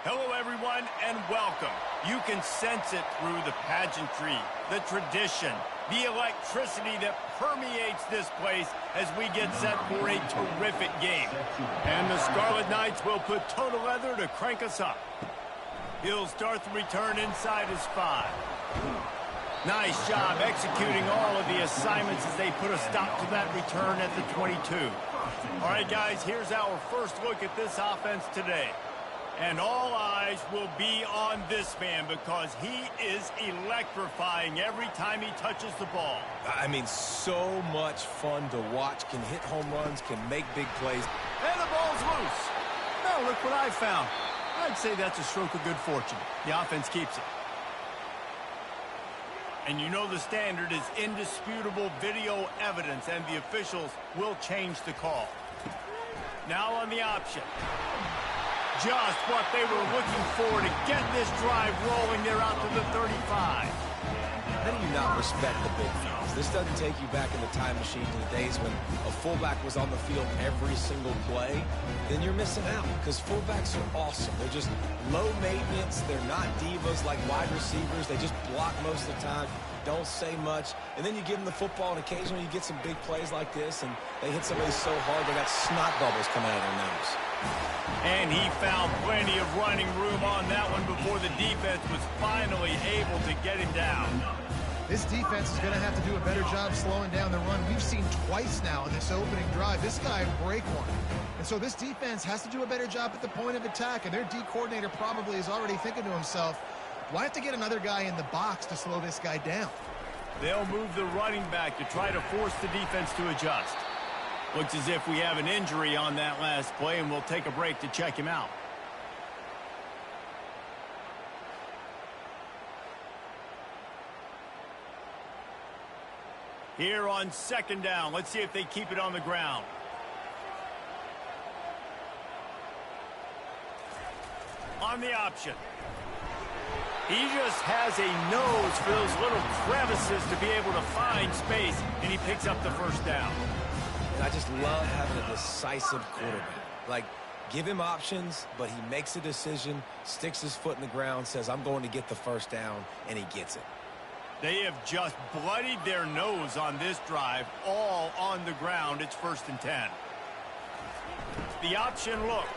Hello, everyone, and welcome. You can sense it through the pageantry, the tradition, the electricity that permeates this place as we get set for a terrific game. And the Scarlet Knights will put total leather to crank us up. He'll start the return inside his 5. Nice job executing all of the assignments as they put a stop to that return at the 22. All right, guys, here's our first look at this offense today. And all eyes will be on this man because he is electrifying every time he touches the ball. I mean, so much fun to watch. Can hit home runs, can make big plays. And the ball's loose. Now look what I found. I'd say that's a stroke of good fortune. The offense keeps it. And you know the standard is indisputable video evidence, and the officials will change the call. Now on the option. Just what they were looking for to get this drive rolling. They're out to the 35. How do you not respect the big fellas? This doesn't take you back in the time machine to the days when a fullback was on the field every single play. Then you're missing out because fullbacks are awesome. They're just low maintenance. They're not divas like wide receivers. They just block most of the time, don't say much. And then you give them the football, and occasionally you get some big plays like this, and they hit somebody so hard they got snot bubbles coming out of their nose. And he found plenty of running room on that one before the defense was finally able to get him down. This defense is going to have to do a better job slowing down the run. We've seen twice now in this opening drive this guy break one. And so this defense has to do a better job at the point of attack, and their D coordinator probably is already thinking to himself, do I have to get another guy in the box to slow this guy down? They'll move the running back to try to force the defense to adjust. Looks as if we have an injury on that last play, and we'll take a break to check him out. Here on second down, let's see if they keep it on the ground. On the option. He just has a nose for those little crevices to be able to find space, and he picks up the first down. And I just love having a decisive quarterback. Like, give him options, but he makes a decision, sticks his foot in the ground, says, I'm going to get the first down, and he gets it. They have just bloodied their nose on this drive, all on the ground. It's 1st and 10. The option look.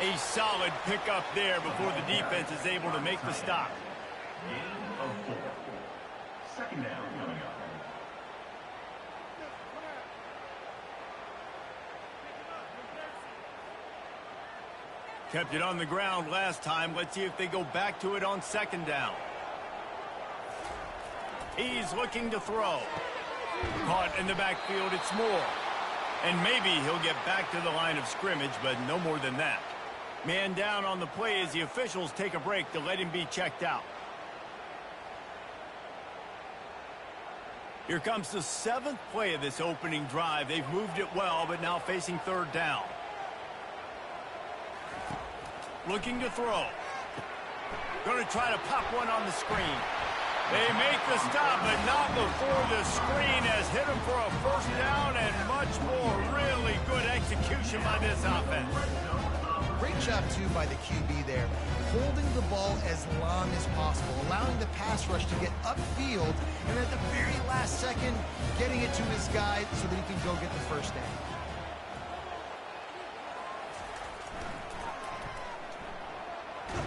A solid pickup there before the defense is able to make the stop. Gain of 4. Second down coming up. Kept it on the ground last time. Let's see if they go back to it on second down. He's looking to throw. Caught in the backfield, it's Moore. And maybe he'll get back to the line of scrimmage, but no more than that. Man down on the play as the officials take a break to let him be checked out. Here comes the 7th play of this opening drive. They've moved it well, but now facing third down. Looking to throw. Going to try to pop one on the screen. They make the stop, but not before the screen has hit him for a first down and much more. Really good execution by this offense. Great job, too, by the QB there. Holding the ball as long as possible, allowing the pass rush to get upfield, and at the very last second, getting it to his guy so that he can go get the first down.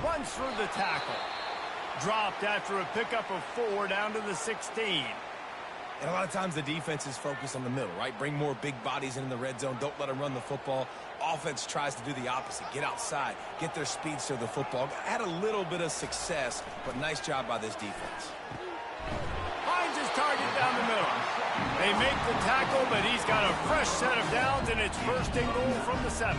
Runs through the tackle. Dropped after a pickup of 4 down to the 16. And a lot of times the defense is focused on the middle, right? Bring more big bodies in the red zone. Don't let them run the football. Offense tries to do the opposite. Get outside. Get their speedster the football. Had a little bit of success, but nice job by this defense. Finds his target down the middle. They make the tackle, but he's got a fresh set of downs, and it's 1st and goal from the 7.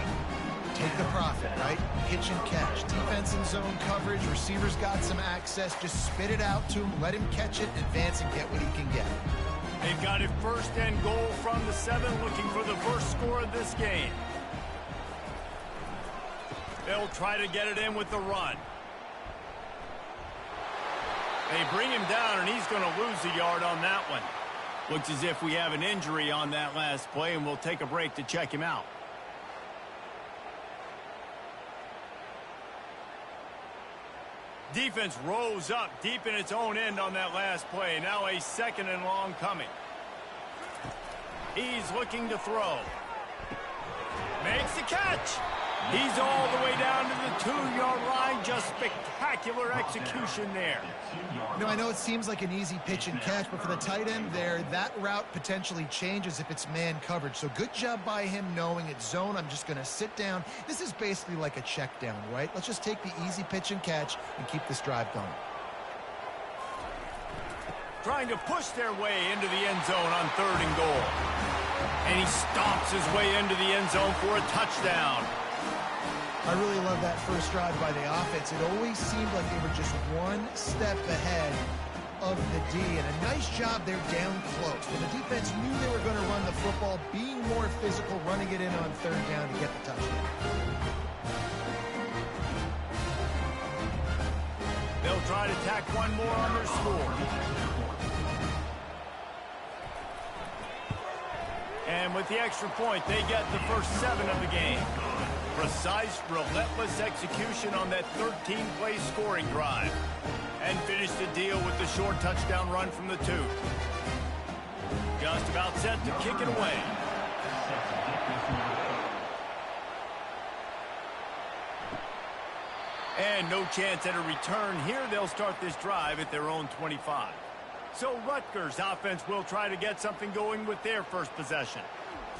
Take the profit, right? Pitch and catch. Defense in zone coverage. Receivers got some access. Just spit it out to him. Let him catch it, advance, and get what he can get. They've got it 1st and goal from the 7, looking for the first score of this game. They'll try to get it in with the run. They bring him down, and he's going to lose a yard on that one. Looks as if we have an injury on that last play, and we'll take a break to check him out. Defense rose up deep in its own end on that last play. Now a 2nd and long coming. He's looking to throw. Makes the catch. He's all the way down to the 2-yard line. Just spectacular execution there. You know, I know it seems like an easy pitch and catch, but for the tight end there, that route potentially changes if it's man coverage. So good job by him knowing it's zone. I'm just going to sit down. This is basically like a check down, right? Let's just take the easy pitch and catch and keep this drive going. Trying to push their way into the end zone on 3rd and goal. And he stomps his way into the end zone for a touchdown. I really love that first drive by the offense. It always seemed like they were just one step ahead of the D, and a nice job there down close. When the defense knew they were going to run the football, being more physical, running it in on 3rd down to get the touchdown. They'll try to tack one more on their score. And with the extra point, they get the first 7 of the game. Precise, relentless execution on that 13-play scoring drive. And finish the deal with the short touchdown run from the 2. Just about set to kick it away. And no chance at a return here. They'll start this drive at their own 25. So Rutgers offense will try to get something going with their first possession.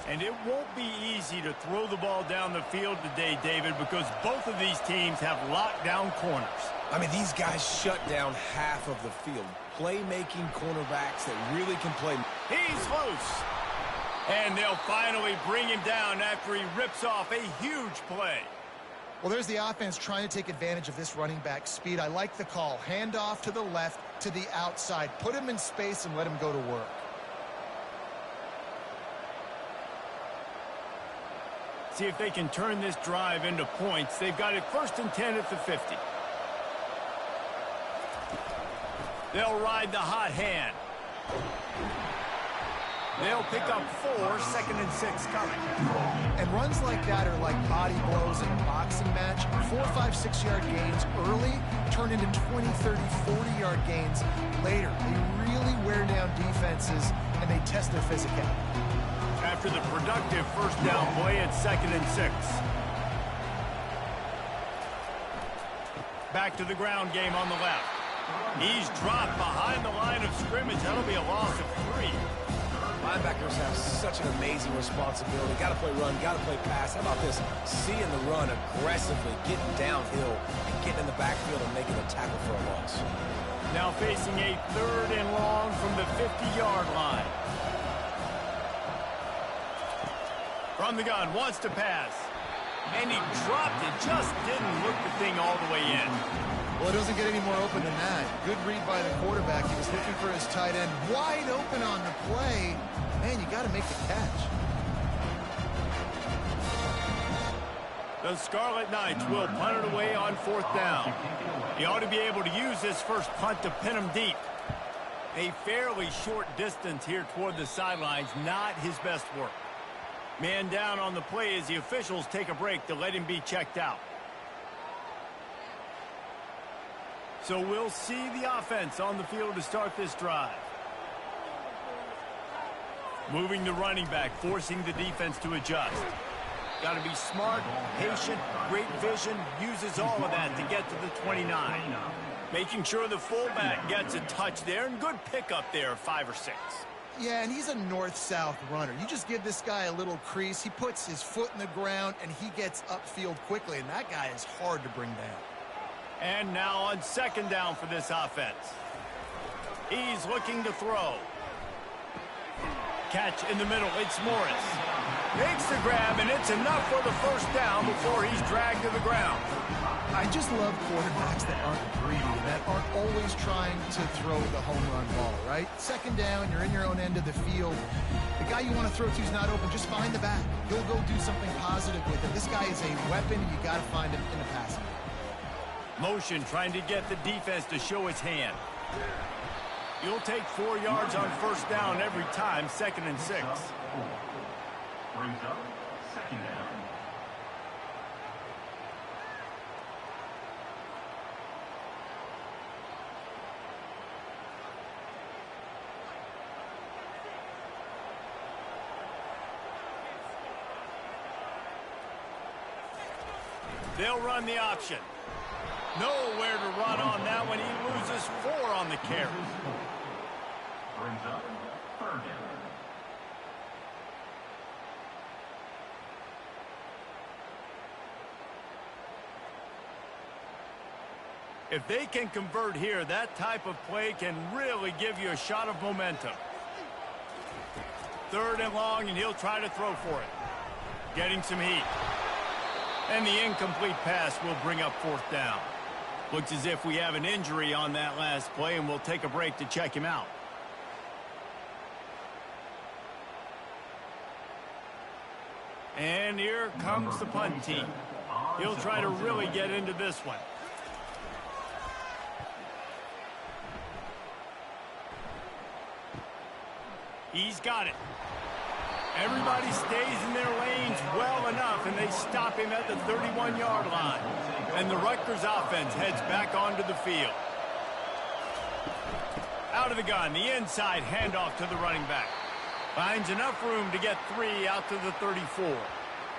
And it won't be easy to throw the ball down the field today, David, because both of these teams have lockdown corners. I mean, these guys shut down half of the field. Playmaking cornerbacks that really can play. He's loose. And they'll finally bring him down after he rips off a huge play. Well, there's the offense trying to take advantage of this running back speed. I like the call. Hand off to the left, to the outside. Put him in space and let him go to work. See if they can turn this drive into points. They've got it 1st and 10 at the 50. They'll ride the hot hand. They'll pick up 4, 2nd and 6 coming. And runs like that are like body blows in a boxing match. 4, 5, 6-yard gains early turn into 20, 30, 40-yard gains later. They really wear down defenses, and they test their physicality. After the productive first down play, it's 2nd and 6. Back to the ground game on the left. He's dropped behind the line of scrimmage. That'll be a loss of 3. Linebackers have such an amazing responsibility. Got to play run, got to play pass. How about this? Seeing the run aggressively, getting downhill, and getting in the backfield and making a tackle for a loss. Now facing a 3rd and long from the 50-yard line. From the gun, wants to pass. And he dropped it, just didn't look the thing all the way in. Well, it doesn't get any more open than that. Good read by the quarterback. He was looking for his tight end. Wide open on the play. Man, you got to make the catch. The Scarlet Knights will punt it away on 4th down. He ought to be able to use this first punt to pin him deep. A fairly short distance here toward the sidelines, not his best work. Man down on the play as the officials take a break to let him be checked out. So we'll see the offense on the field to start this drive. Moving the running back, forcing the defense to adjust. Got to be smart, patient, great vision, uses all of that to get to the 29. Making sure the fullback gets a touch there, and good pickup there, 5 or 6. Yeah, and he's a north-south runner. You just give this guy a little crease, he puts his foot in the ground, and he gets upfield quickly, and that guy is hard to bring down. And now on 2nd down for this offense. He's looking to throw. Catch in the middle, it's Morris. Makes the grab, and it's enough for the first down before he's dragged to the ground. I just love quarterbacks that aren't greedy, that aren't always trying to throw the home run ball, right? 2nd down, you're in your own end of the field. The guy you want to throw to is not open. Just find the back. He'll go do something positive with it. This guy is a weapon, and you got to find him in the passing game. Motion trying to get the defense to show his hand. You'll take 4 yards on 1st down every time, 2nd and 6. Brings up 2nd down. They'll run the option. Nowhere to run on that one. He loses 4 on the carry. Brings up third down. If they can convert here, that type of play can really give you a shot of momentum. 3rd and long, and he'll try to throw for it. Getting some heat. And the incomplete pass will bring up 4th down. Looks as if we have an injury on that last play, and we'll take a break to check him out. And here comes the punt team. He'll try to really get into this one. He's got it. Everybody stays in their lanes well enough, and they stop him at the 31-yard line. And the Rutgers offense heads back onto the field. Out of the gun, the inside handoff to the running back. Finds enough room to get 3 out to the 34.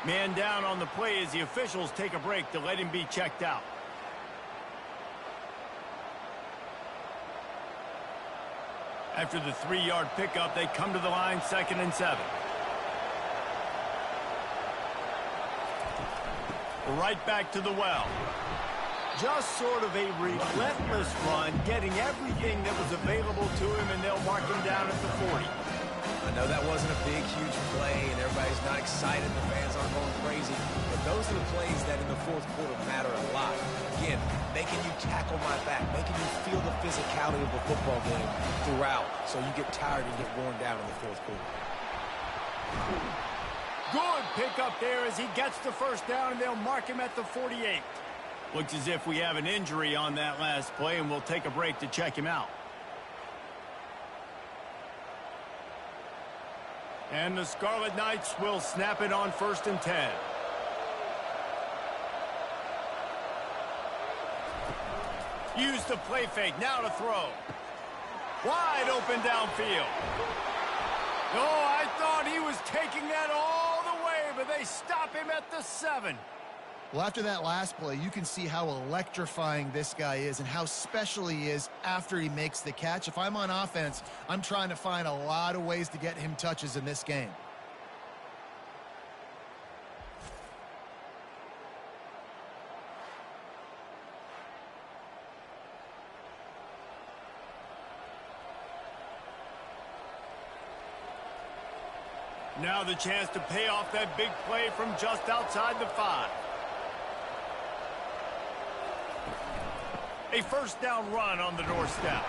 Man down on the play as the officials take a break to let him be checked out. After the 3-yard pickup, they come to the line, 2nd and 7. Right back to the well. Just sort of a relentless run, getting everything that was available to him, and they'll mark him down at the 40. I know that wasn't a big, huge play, and everybody's not excited. The fans aren't going crazy. But those are the plays that in the 4th quarter matter a lot. Again, making you tackle my back, making you feel the physicality of the football game throughout, so you get tired and get worn down in the 4th quarter. Good pickup there as he gets the 1st down, and they'll mark him at the 48. Looks as if we have an injury on that last play, and we'll take a break to check him out. And the Scarlet Knights will snap it on 1st and 10. Use the play fake, now to throw. Wide open downfield. Oh, I thought he was taking that all the way, but they stop him at the 7. Well, after that last play, you can see how electrifying this guy is and how special he is after he makes the catch. If I'm on offense, I'm trying to find a lot of ways to get him touches in this game. Now the chance to pay off that big play from just outside the 5. A 1st down run on the doorstep.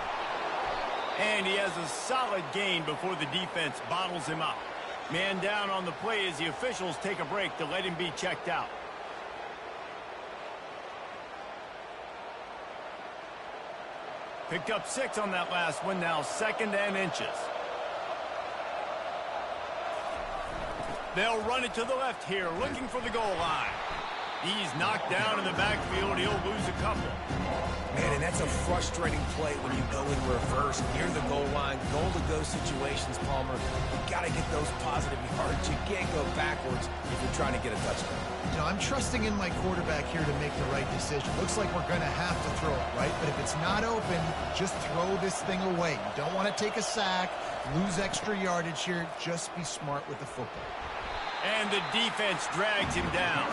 And he has a solid gain before the defense bottles him up. Man down on the play as the officials take a break to let him be checked out. Picked up 6 on that last one, now 2nd and inches. They'll run it to the left here, looking for the goal line. He's knocked down in the backfield. He'll lose a couple. Man, and that's a frustrating play when you go in reverse near the goal line. Goal-to-go situations, Palmer. You got to get those positive yards. You can't go backwards if you're trying to get a touchdown. You know, I'm trusting in my quarterback here to make the right decision. Looks like we're going to have to throw it, right? But if it's not open, just throw this thing away. You don't want to take a sack, lose extra yardage here. Just be smart with the football. And the defense drags him down.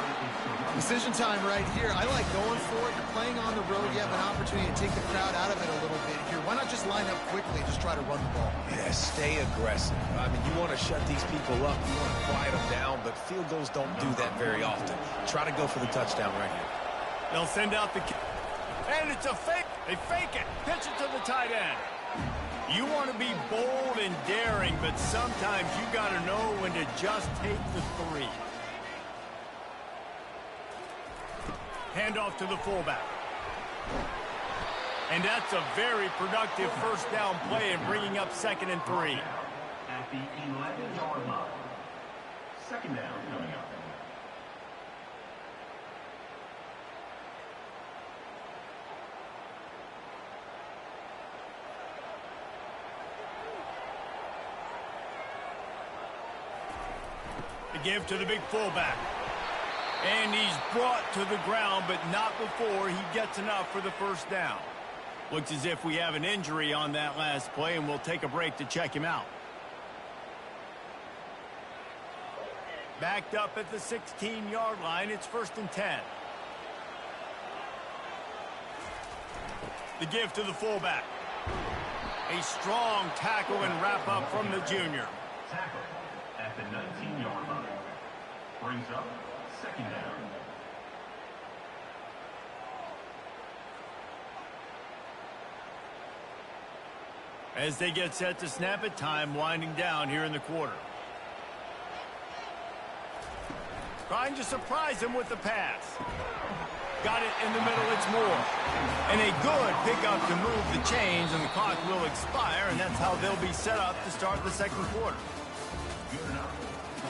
Decision time right here. I like going for it. You're playing on the road. You have an opportunity to take the crowd out of it a little bit here. Why not just line up quickly and just try to run the ball? Yeah, stay aggressive. I mean, you want to shut these people up. You want to quiet them down, but field goals don't do that very often. Try to go for the touchdown right here. They'll send out the kick. And it's a fake. They fake it. Pitch it to the tight end. You want to be bold and daring, but sometimes you got to know when to just take the 3. Handoff to the fullback. And that's a very productive 1st down play and bringing up 2nd and 3. At the 11-yard line. 2nd down coming up. The give to the big fullback. And he's brought to the ground, but not before he gets enough for the first down. Looks as if we have an injury on that last play, and we'll take a break to check him out. Backed up at the 16-yard line, it's 1st and 10. The give to the fullback. A strong tackle and wrap up from the junior. Tackle at the 19-yard line. Brings up 2nd down. As they get set to snap it, time winding down here in the quarter. Trying to surprise him with the pass. Got it in the middle, it's Moore. And a good pickup to move the chains, and the clock will expire, and that's how they'll be set up to start the second quarter. Good enough for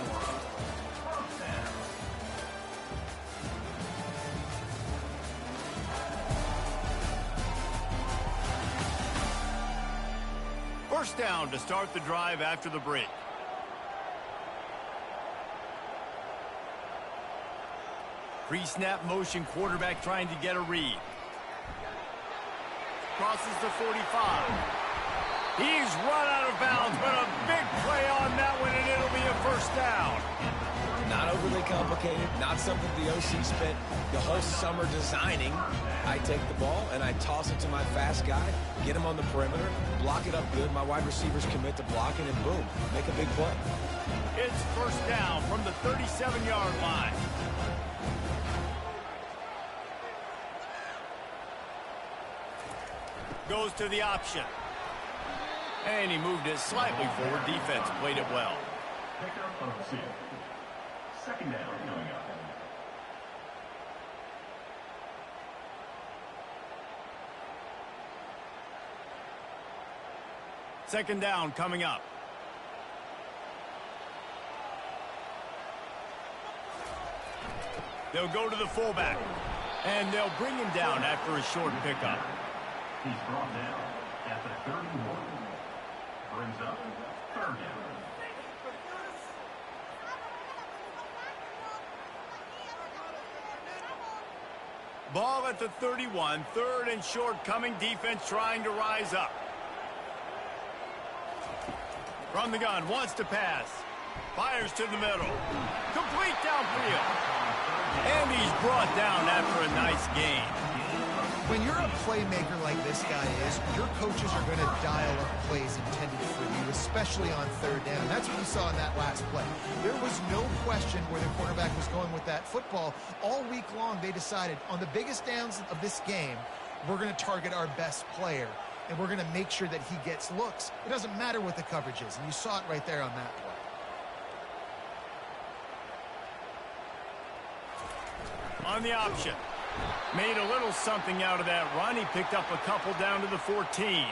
1st down. First down to start the drive after the break. Pre-snap motion, quarterback trying to get a read. Crosses the 45. He's run out of bounds, but a big play on that one, and it'll be a first down. Not overly complicated, not something the OC spent the whole summer designing. I take the ball and I toss it to my fast guy, get him on the perimeter, block it up good. My wide receivers commit to blocking, and boom, make a big play. It's first down from the 37-yard line. Goes to the option. And he moved it slightly forward. Defense played it well. Pick up on 6. 2nd down coming up. Second down coming up. They'll go to the fullback. And they'll bring him down after a short pickup. He's brought down at the 31. Brings up 3rd down. Ball at the 31. 3rd and short coming. Defense trying to rise up. From the gun. Wants to pass. Fires to the middle. Complete downfield. And he's brought down after a nice gain. When you're a playmaker like this guy is, your coaches are going to dial up plays intended for you, especially on 3rd down. That's what you saw in that last play. There was no question where the quarterback was going with that football. All week long, they decided on the biggest downs of this game, we're going to target our best player, and we're going to make sure that he gets looks. It doesn't matter what the coverage is, and you saw it right there on that play. On the option. Made a little something out of that run. He picked up a couple down to the 14.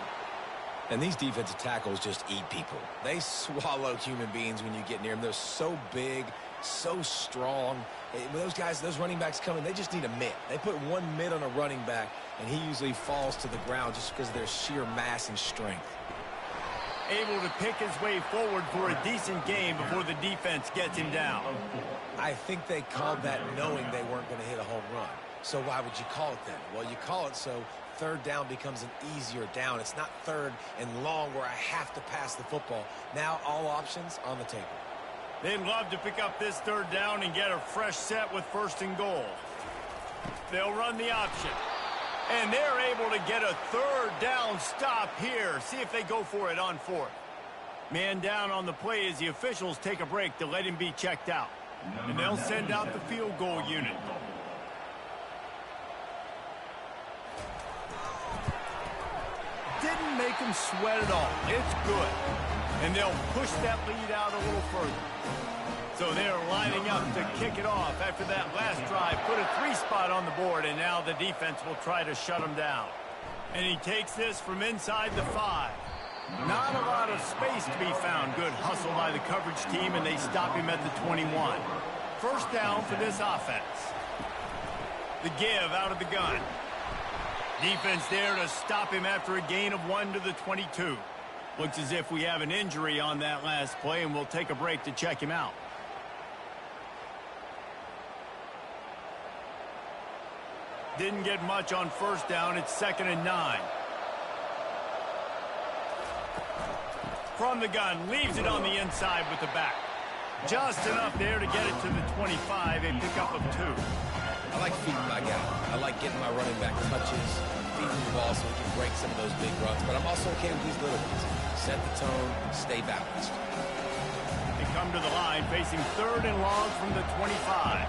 And these defensive tackles just eat people. They swallow human beings when you get near them. They're so big, so strong. When those guys, those running backs come in, they just need a mitt. They put one mitt on a running back, and he usually falls to the ground just because of their sheer mass and strength. Able to pick his way forward for a decent game before the defense gets him down. I think they called that knowing they weren't going to hit a home run. So why would you call it then? Well, you call it so 3rd down becomes an easier down. It's not 3rd and long where I have to pass the football. Now all options on the table. They'd love to pick up this 3rd down and get a fresh set with 1st and goal. They'll run the option. And they're able to get a 3rd down stop here. See if they go for it on 4th. Man down on the play as the officials take a break to let him be checked out. And they'll send out the field goal unit. Didn't make him sweat at all. It's good. And they'll push that lead out a little further. So they're lining up to kick it off after that last drive. Put a 3-spot on the board, and now the defense will try to shut him down. And he takes this from inside the 5. Not a lot of space to be found. Good hustle by the coverage team, and they stop him at the 21. First down for this offense. The give out of the gun. Defense there to stop him after a gain of 1 to the 22. Looks as if we have an injury on that last play, and we'll take a break to check him out. Didn't get much on first down. It's 2nd and 9. From the gun, leaves it on the inside with the back. Just enough there to get it to the 25, a pickup of 2. I like feeding my guy. I like getting my running back touches, feeding the ball so we can break some of those big runs. But I'm also okay with these little ones. Set the tone, stay balanced. They come to the line, facing 3rd and long from the 25.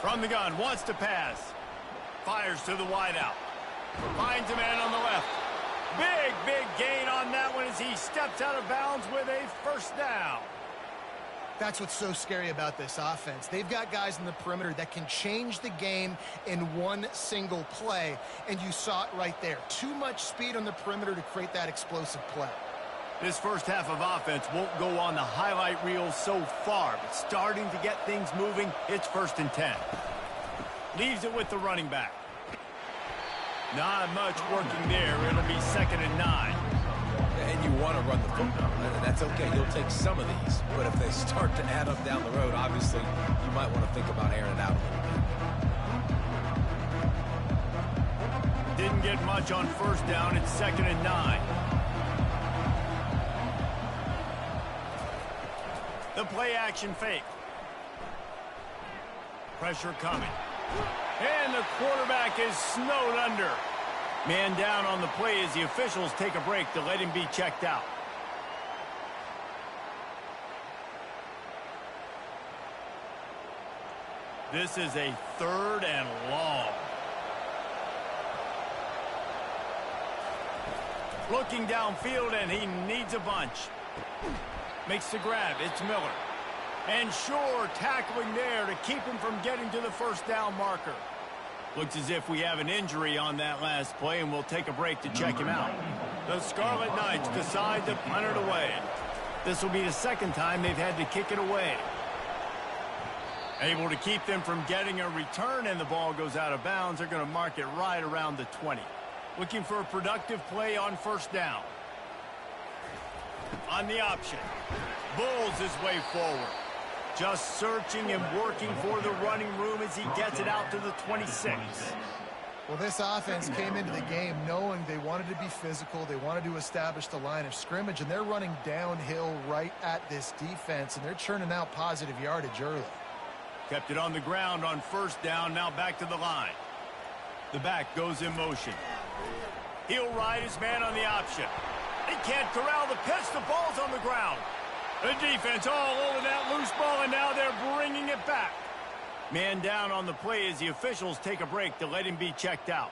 From the gun, wants to pass. Fires to the wideout. Finds a man on the left. Big gain on that one as he steps out of bounds with a 1st down. That's what's so scary about this offense. They've got guys in the perimeter that can change the game in one single play, and you saw it right there. Too much speed on the perimeter to create that explosive play. This first half of offense won't go on the highlight reel so far, but starting to get things moving, it's 1st and 10. Leaves it with the running back. Not much working there. It'll be 2nd and 9. And you want to run the football. That's okay. You'll take some of these. But if they start to add up down the road, obviously, you might want to think about airing it out a little bit. Didn't get much on first down. It's 2nd and 9. The play action fake. Pressure coming. And the quarterback is snowed under. Man down on the play as the officials take a break to let him be checked out. This is a 3rd and long. Looking downfield, and he needs a bunch. Makes the grab. It's Miller. And sure, tackling there to keep him from getting to the 1st down marker. Looks as if we have an injury on that last play, and we'll take a break to check him out. The Scarlet Knights decide to punt it away. This will be the 2nd time they've had to kick it away. Able to keep them from getting a return, and the ball goes out of bounds. They're going to mark it right around the 20. Looking for a productive play on 1st down. On the option. Bulls his way forward. Just searching and working for the running room as he gets it out to the 26. Well, this offense came into the game knowing they wanted to be physical. They wanted to establish the line of scrimmage, and they're running downhill right at this defense, and they're churning out positive yardage early. Kept it on the ground on 1st down, now back to the line. The back goes in motion. He'll ride his man on the option. He can't corral the pitch. The ball's on the ground. The defense all over that loose ball, and now they're bringing it back. Man down on the play as the officials take a break to let him be checked out.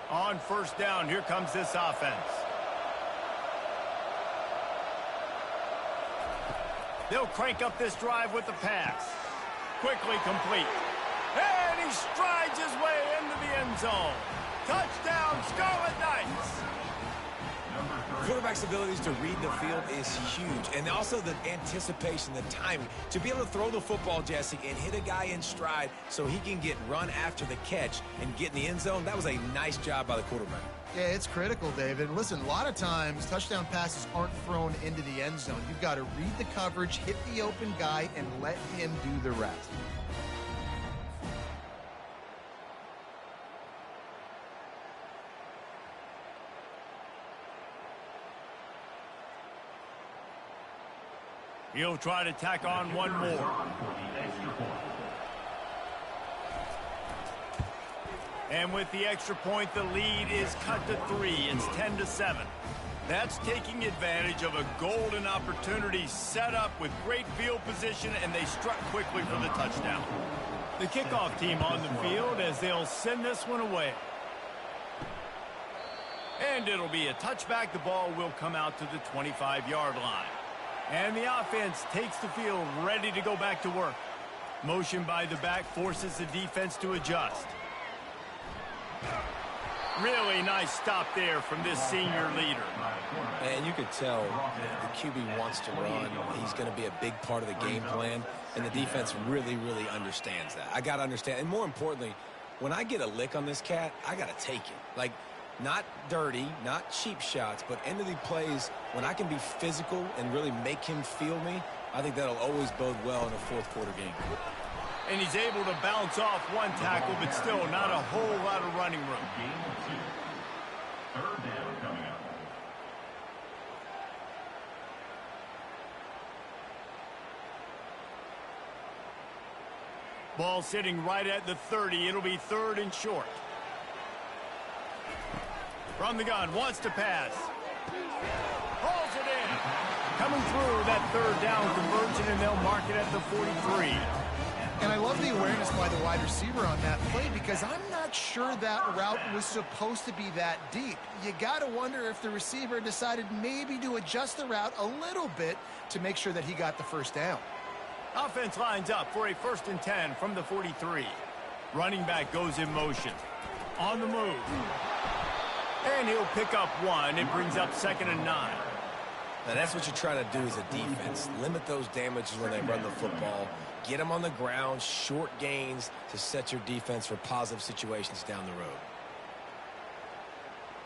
On 1st down, here comes this offense. They'll crank up this drive with the pass. Quickly complete. And he strides his way into the end zone. Touchdown, Scarlet Knights. Quarterback's abilities to read the field is huge. And also the anticipation, the timing. To be able to throw the football, Jesse, and hit a guy in stride so he can get run after the catch and get in the end zone, that was a nice job by the quarterback. Yeah, it's critical, David. Listen, a lot of times touchdown passes aren't thrown into the end zone. You've got to read the coverage, hit the open guy, and let him do the rest. He'll try to tack on one more. And with the extra point, the lead is cut to 3. It's 10-7. That's taking advantage of a golden opportunity set up with great field position, and they struck quickly for the touchdown. The kickoff team on the field as they'll send this one away. And it'll be a touchback. The ball will come out to the 25-yard line. And the offense takes the field ready to go back to work. Motion by the back forces the defense to adjust. Really nice stop there from this senior leader. And you could tell the QB wants to run. He's going to be a big part of the game plan. And the defense really, really understands that. I got to understand. And more importantly, when I get a lick on this cat, I got to take it. Like, Not dirty, not cheap shots, but end of the plays when I can be physical and really make him feel me. I think that'll always bode well in a fourth quarter game. And he's able to bounce off one tackle, but still not a whole lot of running room. Game 2. Third down coming up. Ball sitting right at the 30. It'll be 3rd and short. From the gun, wants to pass. Hauls it in. Coming through that 3rd down conversion, and they'll mark it at the 43. And I love the awareness by the wide receiver on that play because I'm not sure that route was supposed to be that deep. You got to wonder if the receiver decided maybe to adjust the route a little bit to make sure that he got the first down. Offense lines up for a 1st and 10 from the 43. Running back goes in motion. On the move. And he'll pick up 1. It brings up 2nd and 9. Now that's what you try to do as a defense. Limit those damages when they run the football. Get them on the ground, short gains to set your defense for positive situations down the road.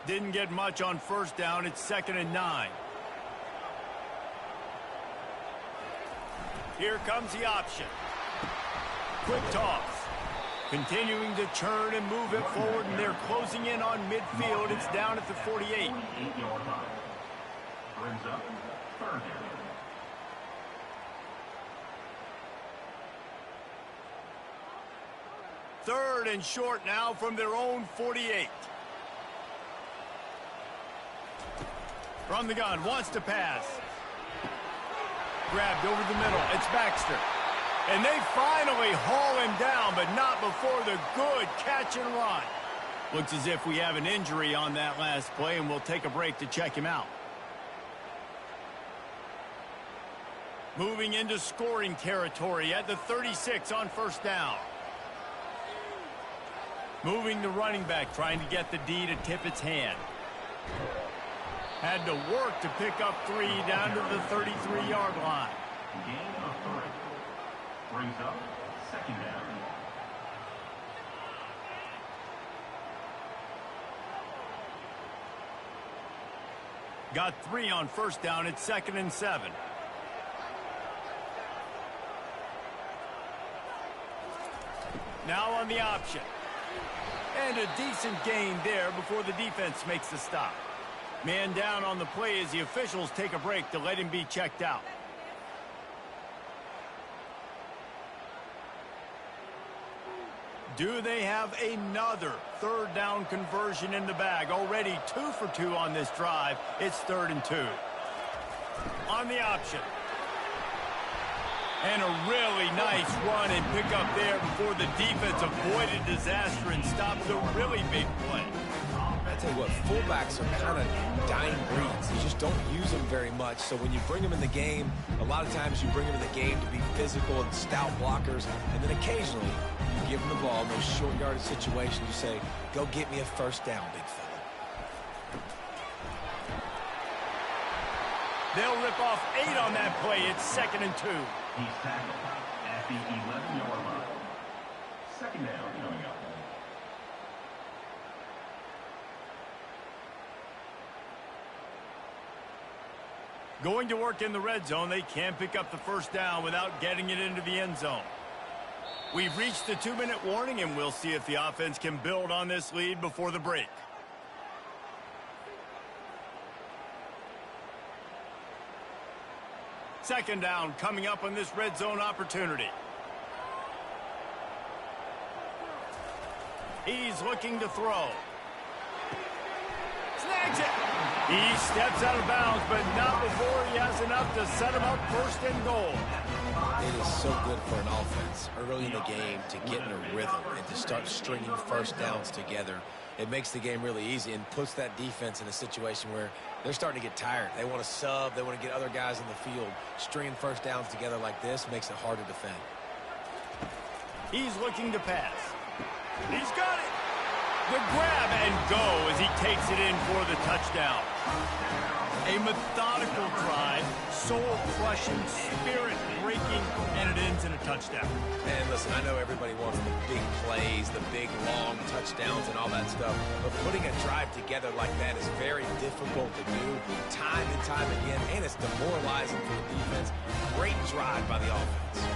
Didn't get much on 1st down. It's 2nd and 9. Here comes the option. Quick toss. Continuing to churn and move it forward, and they're closing in on midfield. It's down at the 48. 48-yard line. Brings up 3rd down. Third and short now from their own 48. From the gun, wants to pass. Grabbed over the middle. It's Baxter. And they finally haul him down, but not before the good catch and run. Looks as if we have an injury on that last play, and we'll take a break to check him out. Moving into scoring territory at the 36 on 1st down. Moving the running back, trying to get the D to tip its hand. Had to work to pick up 3 down to the 33-yard line. Gain of 3. Brings up 2nd down. Got 3 on 1st down. It's 2nd and 7. Now on the option. And a decent gain there before the defense makes the stop. Man down on the play as the officials take a break to let him be checked out. Do they have another 3rd down conversion in the bag? Already 2 for 2 on this drive. It's 3rd and 2. On the option. And a really nice run and pick up there before the defense avoided disaster and stopped the really big play. I tell you what, fullbacks are kind of dying breeds. You just don't use them very much. So when you bring them in the game, a lot of times you bring them in the game to be physical and stout blockers. And then occasionally you give them the ball in those short yardage situations. You say, go get me a 1st down, big fella. They'll rip off 8 on that play. It's 2nd and 2. He's tackled at the 11-yard line. 2nd down coming up. Going to work in the red zone. They can't pick up the 1st down without getting it into the end zone. We've reached the 2-minute warning, and we'll see if the offense can build on this lead before the break. Second down coming up on this red zone opportunity. He's looking to throw. Snags it. He steps out of bounds, but not before he has enough to set him up 1st and goal. It is so good for an offense early in the game to get in a rhythm and to start stringing 1st downs together. It makes the game really easy and puts that defense in a situation where they're starting to get tired. They want to sub. They want to get other guys in the field. Stringing 1st downs together like this makes it hard to defend. He's looking to pass. He's got it. The grab and go as he takes it in for the touchdown. A methodical drive, soul-crushing, spirit-breaking, and it ends in a touchdown. And listen, I know everybody wants the big plays, the big, long touchdowns and all that stuff, but putting a drive together like that is very difficult to do time and time again, and it's demoralizing for the defense. Great drive by the offense.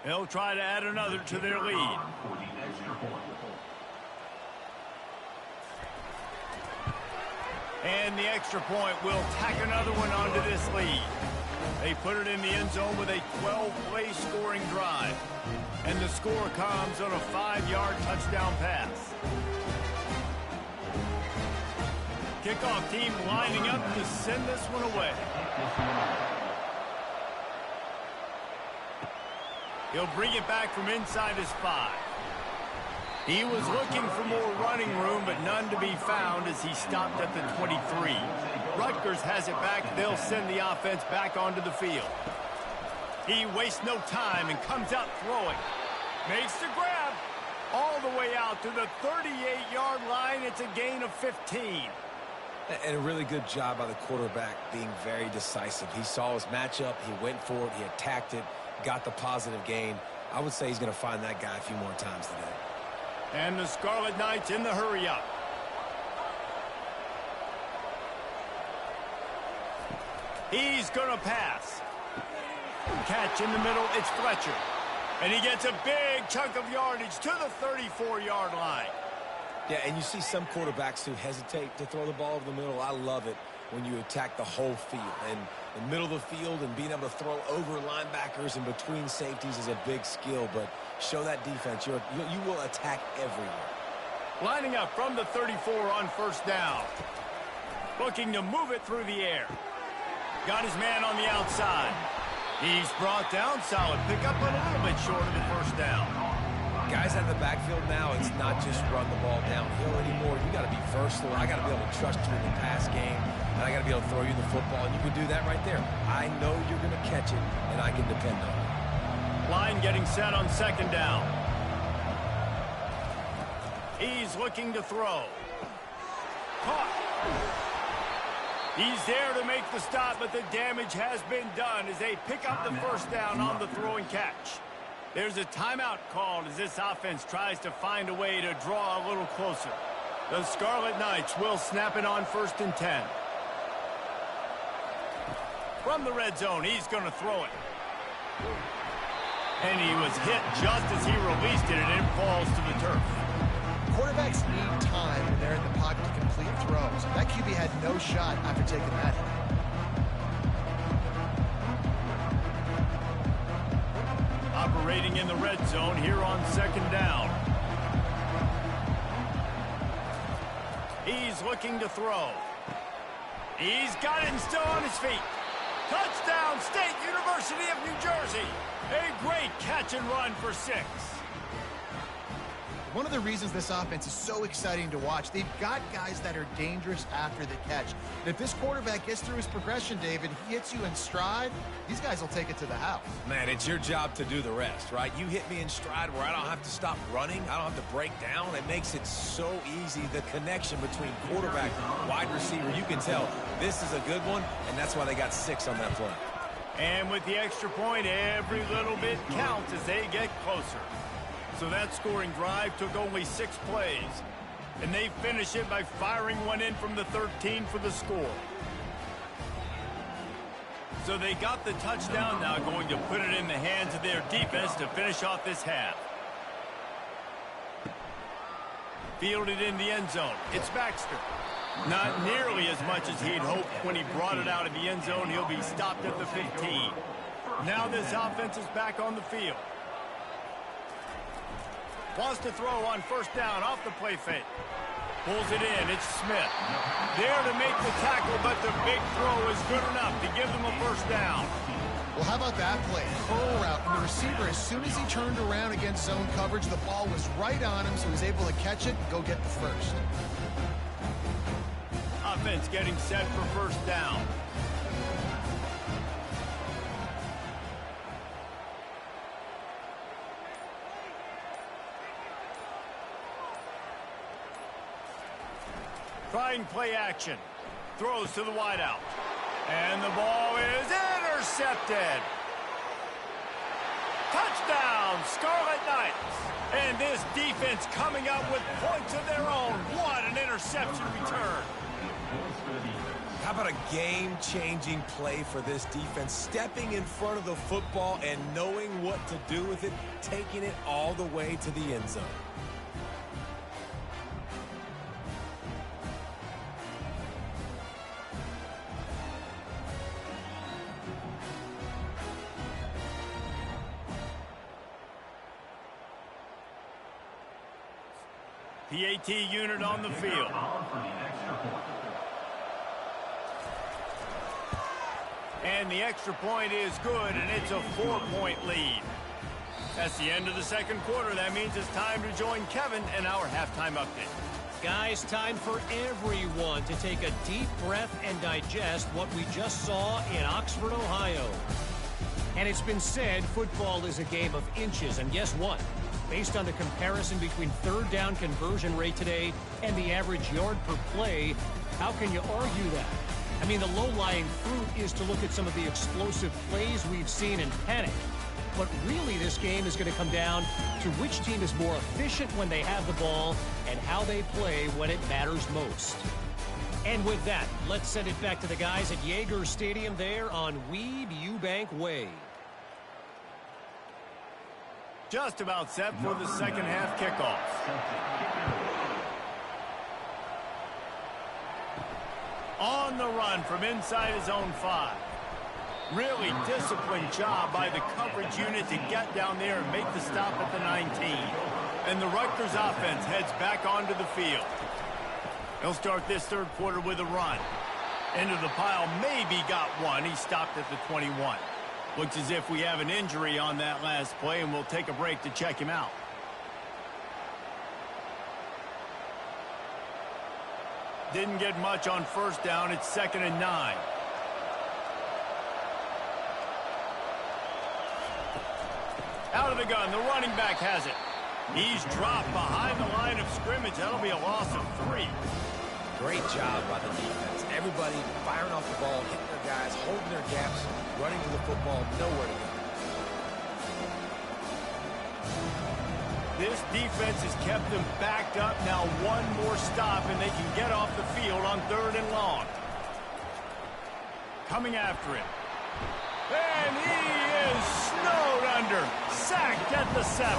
They'll try to add another to their lead. And the extra point will tack another one onto this lead. They put it in the end zone with a 12-play scoring drive. And the score comes on a 5-yard touchdown pass. Kickoff team lining up to send this one away. He'll bring it back from inside his 5. He was looking for more running room, but none to be found as he stopped at the 23. Rutgers has it back. They'll send the offense back onto the field. He wastes no time and comes out throwing. Makes the grab all the way out to the 38-yard line. It's a gain of 15. And a really good job by the quarterback being very decisive. He saw his matchup. He went for it. He attacked it. Got the positive gain. I would say he's going to find that guy a few more times today. And the Scarlet Knights in the hurry-up. He's going to pass. Catch in the middle, it's Fletcher. And he gets a big chunk of yardage to the 34-yard line. Yeah, and you see some quarterbacks who hesitate to throw the ball over the middle. I love it when you attack the whole field. And the middle of the field and being able to throw over linebackers and between safeties is a big skill. But show that defense. You will attack everywhere. Lining up from the 34 on first down. Looking to move it through the air. Got his man on the outside. He's brought down. Solid pickup, but a little bit short of the first down. Guys out of the backfield now, it's not just run the ball downhill anymore. You got to be versatile. I got to be able to trust you in the pass game, and I got to be able to throw you the football, and you can do that right there. I know you're going to catch it, and I can depend on it. Line getting set on second down. He's looking to throw. Caught. He's there to make the stop, but the damage has been done as they pick up the first down on the throw and catch. There's a timeout called as this offense tries to find a way to draw a little closer. The Scarlet Knights will snap it on 1st and 10. From the red zone, he's going to throw it. And he was hit just as he released it, and it falls to the turf. Quarterbacks need time when they're in the pocket to complete throws. That QB had no shot after taking that hit. Operating in the red zone here on second down. He's looking to throw. He's got it and still on his feet. Touchdown, State University of New Jersey. A great catch and run for 6. One of the reasons this offense is so exciting to watch, they've got guys that are dangerous after the catch. And if this quarterback gets through his progression, David, he hits you in stride, these guys will take it to the house. Man, it's your job to do the rest, right? You hit me in stride where I don't have to stop running. I don't have to break down. It makes it so easy. The connection between quarterback and wide receiver, you can tell this is a good one, and that's why they got 6 on that play. And with the extra point, every little bit counts as they get closer. So that scoring drive took only 6 plays. And they finish it by firing one in from the 13 for the score. So they got the touchdown, now going to put it in the hands of their defense to finish off this half. Fielded in the end zone. It's Baxter. Not nearly as much as he'd hoped when he brought it out of the end zone. He'll be stopped at the 15. Now this offense is back on the field. Wants to throw on first down off the play fake. Pulls it in. It's Smith. There to make the tackle, but the big throw is good enough to give them a first down. Well, how about that play? Curl route. And the receiver, as soon as he turned around against zone coverage, the ball was right on him, so he was able to catch it and go get the first. offense getting set for first down. Trying play action. Throws to the wideout. And the ball is intercepted. Touchdown, Scarlet Knights. And this defense coming up with points of their own. What an interception return. How about a game-changing play for this defense? Stepping in front of the football and knowing what to do with it, taking it all the way to the end zone. PAT unit on the field. And the extra point is good, and it's a 4-point lead. That's the end of the second quarter. That means it's time to join Kevin and our halftime update. Guys, time for everyone to take a deep breath and digest what we just saw in Oxford, Ohio. And it's been said football is a game of inches, and guess what? Based on the comparison between third down conversion rate today and the average yard per play, how can you argue that? I mean, the low-lying fruit is to look at some of the explosive plays we've seen and panic. But really, this game is going to come down to which team is more efficient when they have the ball and how they play when it matters most. And with that, let's send it back to the guys at Yager Stadium there on Weed Eubank Way. Just about set for the second half kickoff. On the run from inside his own 5. Really disciplined job by the coverage unit to get down there and make the stop at the 19. And the Rutgers offense heads back onto the field. He'll start this third quarter with a run. Into the pile, maybe got one. He stopped at the 21. Looks as if we have an injury on that last play, and we'll take a break to check him out. Didn't get much on first down. It's 2nd and 9. Out of the gun, the running back has it. He's dropped behind the line of scrimmage. That'll be a loss of 3. Great job by the defense. Everybody firing off the ball, hitting their guys, holding their gaps, running to the football, nowhere to go. This defense has kept them backed up. Now one more stop, and they can get off the field on 3rd and long. Coming after him. And he is snowed under. Sacked at the 7.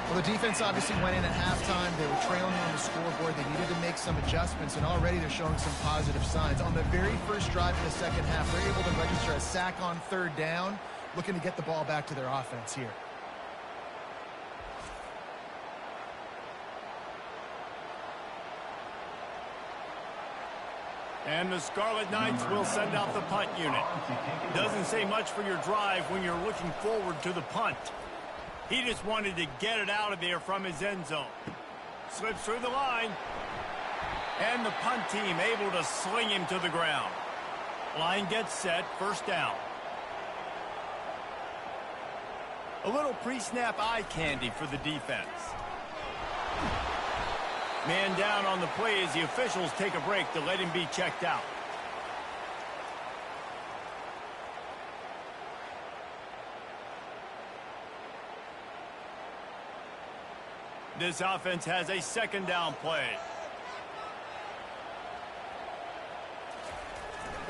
Well, the defense obviously went in at halftime. They were trailing on the scoreboard. They needed to make some adjustments, and already they're showing some positive signs. On the very first drive in the second half, they're able to register a sack on 3rd down, looking to get the ball back to their offense here. And the Scarlet Knights will send out the punt unit. Doesn't say much for your drive when you're looking forward to the punt. He just wanted to get it out of there from his end zone. Slips through the line. And the punt team able to sling him to the ground. Line gets set, first down. A little pre-snap eye candy for the defense. Man down on the play as the officials take a break to let him be checked out. This offense has a 2nd down play.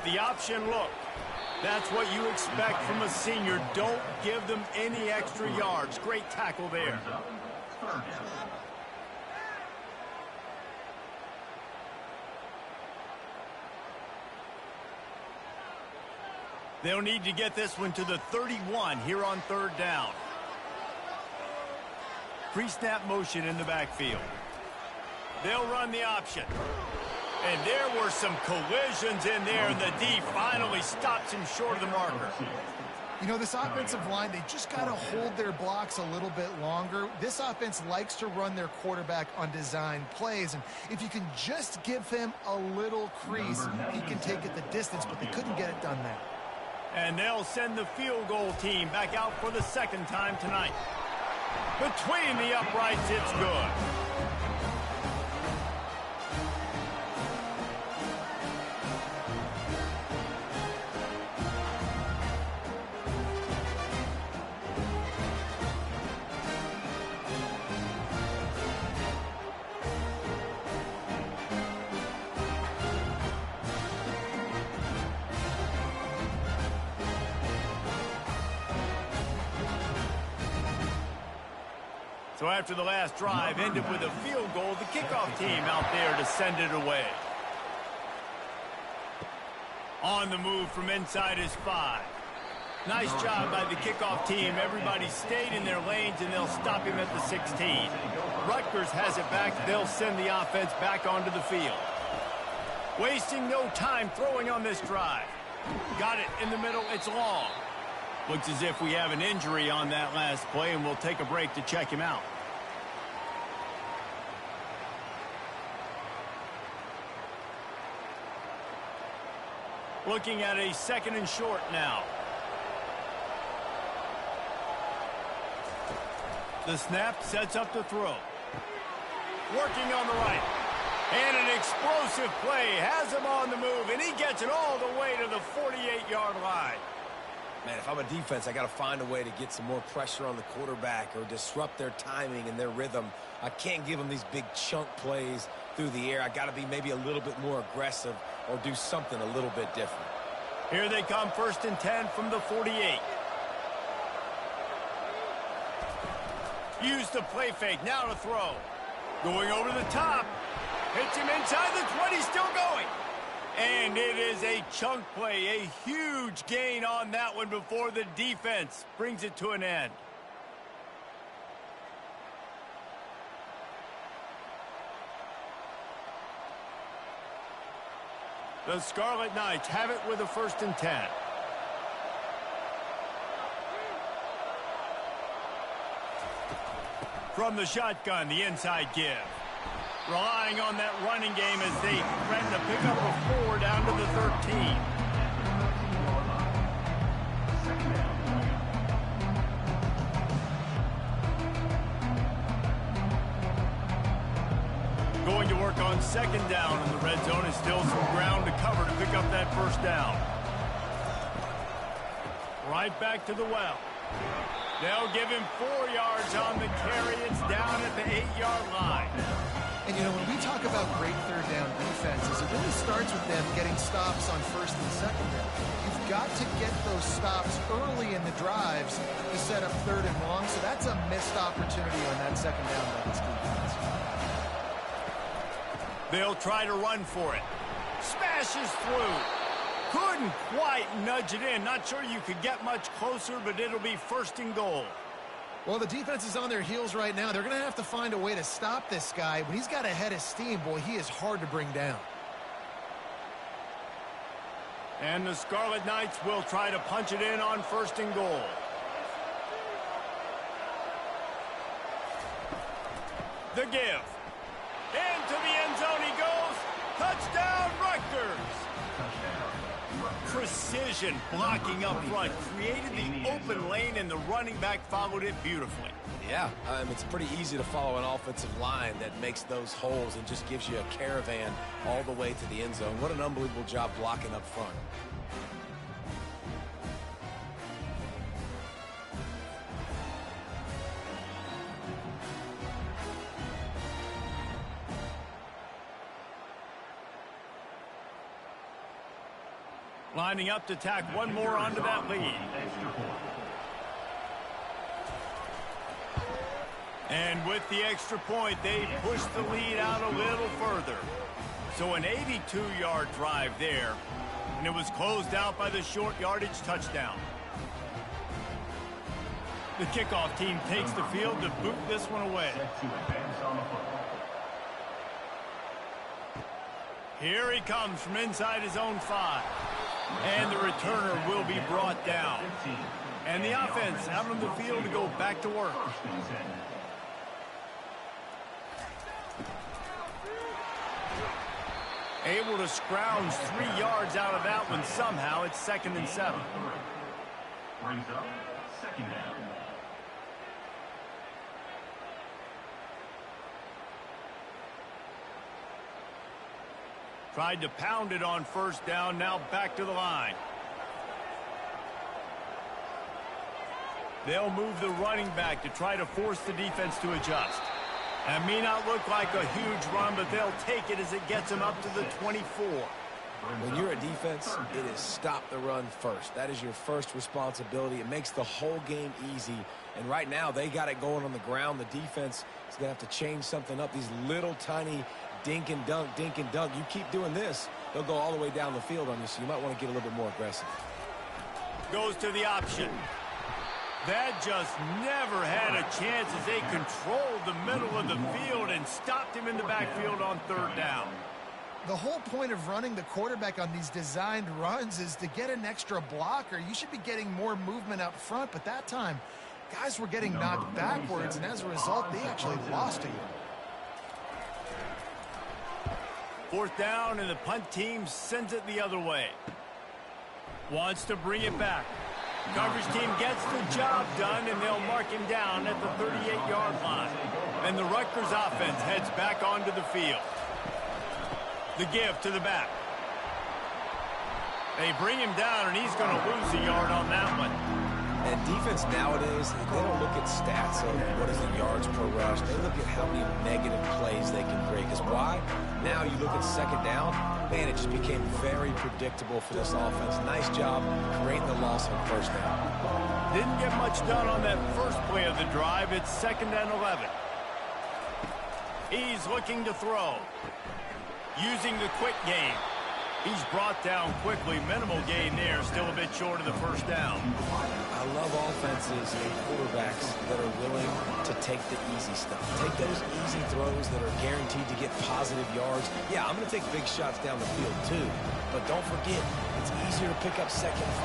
The option look. That's what you expect from a senior. Don't give them any extra yards. Great tackle there. They'll need to get this one to the 31 here on 3rd down. Pre-snap motion in the backfield. They'll run the option. And there were some collisions in there, and the D finally stops him short of the marker. You know, this offensive line, they just got to hold their blocks a little bit longer. This offense likes to run their quarterback on design plays, and if you can just give him a little crease, he can take it the distance, but they couldn't get it done there. And they'll send the field goal team back out for the second time tonight. Between the uprights, it's good. So after the last drive ended with a field goal, the kickoff team out there to send it away. On the move from inside his 5. Nice job by the kickoff team. Everybody stayed in their lanes, and they'll stop him at the 16. Rutgers has it back. They'll send the offense back onto the field. Wasting no time throwing on this drive. Got it in the middle. It's long. Looks as if we have an injury on that last play, and we'll take a break to check him out. Looking at a 2nd and short now. The snap sets up the throw. Working on the right. And an explosive play has him on the move, and he gets it all the way to the 48-yard line. Man, if I'm a defense, I got to find a way to get some more pressure on the quarterback or disrupt their timing and their rhythm. I can't give them these big chunk plays through the air. I got to be maybe a little bit more aggressive or do something a little bit different. Here they come, 1st and 10 from the 48. Use the play fake, now to throw. Going over the top. Hits him inside the 20, still going. And it is a chunk play, a huge gain on that one before the defense brings it to an end. The Scarlet Knights have it with a 1st and 10. From the shotgun, the inside give. Relying on that running game as they threaten to pick up a 4 down to the 13. Going to work on 2nd down in the red zone, and still some ground to cover to pick up that 1st down. Right back to the well. They'll give him 4 yards on the carry. It's down at the 8-yard line. And, you know, when we talk about great 3rd down defenses, it really starts with them getting stops on 1st and 2nd down. You've got to get those stops early in the drives to set up 3rd and long, so that's a missed opportunity on that 2nd down by this defense. They'll try to run for it. Smashes through. Couldn't quite nudge it in. Not sure you could get much closer, but it'll be 1st and goal. Well, the defense is on their heels right now. They're going to have to find a way to stop this guy. When he's got a head of steam, boy, he is hard to bring down. And the Scarlet Knights will try to punch it in on 1st and goal. The give. Into the end zone he goes. Touchdown, Rutgers. Precision blocking up front created the open lane, and the running back followed it beautifully. Yeah, it's pretty easy to follow an offensive line that makes those holes and just gives you a caravan all the way to the end zone. What an unbelievable job blocking up front. Lining up to tack one more onto that lead. And with the extra point, they push the lead out a little further. So an 82-yard drive there, and it was closed out by the short yardage touchdown. The kickoff team takes the field to boot this one away. Here he comes from inside his own 5. And the returner will be brought down. And the offense out on the field to go back to work. Able to scrounge 3 yards out of that one somehow. It's 2nd and 7. Brings up 2nd down. Tried to pound it on 1st down. Now back to the line. They'll move the running back to try to force the defense to adjust. It may not look like a huge run, but they'll take it as it gets them up to the 24. When you're a defense, it is stop the run first. That is your first responsibility. It makes the whole game easy. And right now, they got it going on the ground. The defense is going to have to change something up. These little tiny dink and dunk, dink and dunk. You keep doing this, they'll go all the way down the field on you, so you might want to get a little bit more aggressive. Goes to the option. That just never had a chance as they controlled the middle of the field and stopped him in the backfield on 3rd down. The whole point of running the quarterback on these designed runs is to get an extra blocker. You should be getting more movement up front, but that time, guys were getting knocked backwards, and as a result, they actually lost a yard. 4th down, and the punt team sends it the other way. Wants to bring it back. Coverage team gets the job done, and they'll mark him down at the 38-yard line. And the Rutgers offense heads back onto the field. The give to the back. They bring him down, and he's going to lose a yard on that one. And defense nowadays, they don't look at stats of what is the yards per rush. They look at how many negative plays they can create. Because why? Now you look at 2nd down, man, it just became very predictable for this offense. Nice job creating the loss on 1st down. Didn't get much done on that first play of the drive. It's 2nd and 11. He's looking to throw. Using the quick game. He's brought down quickly. Minimal gain there. Still a bit short of the 1st down. I love offenses and quarterbacks that are willing to take the easy stuff. Take those easy throws that are guaranteed to get positive yards. Yeah, I'm going to take big shots down the field too. But don't forget, it's easier to pick up 2nd and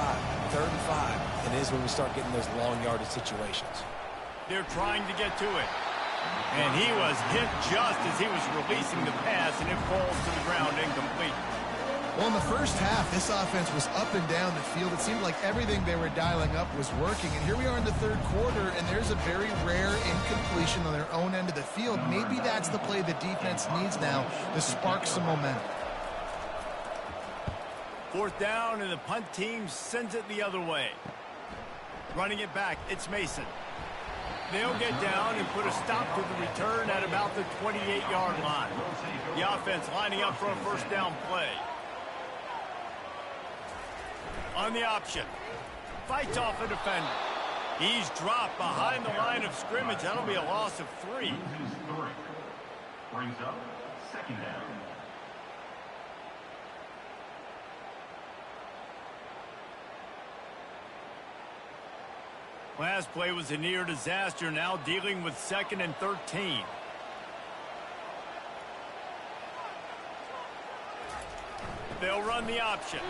5, 3rd and 5 than it is when we start getting those long yardage situations. They're trying to get to it. And he was hit just as he was releasing the pass, and it falls to the ground incomplete. Well, in the first half, this offense was up and down the field. It seemed like everything they were dialing up was working. And here we are in the 3rd quarter, and there's a very rare incompletion on their own end of the field. Maybe that's the play the defense needs now to spark some momentum. 4th down, and the punt team sends it the other way. Running it back, it's Mason. They'll get down and put a stop to the return at about the 28-yard line. The offense lining up for a 1st down play. On the option. Fights off a defender. He's dropped behind the line of scrimmage. That'll be a loss of 3. Brings up 2nd down. Last play was a near disaster. Now dealing with 2nd and 13. They'll run the option.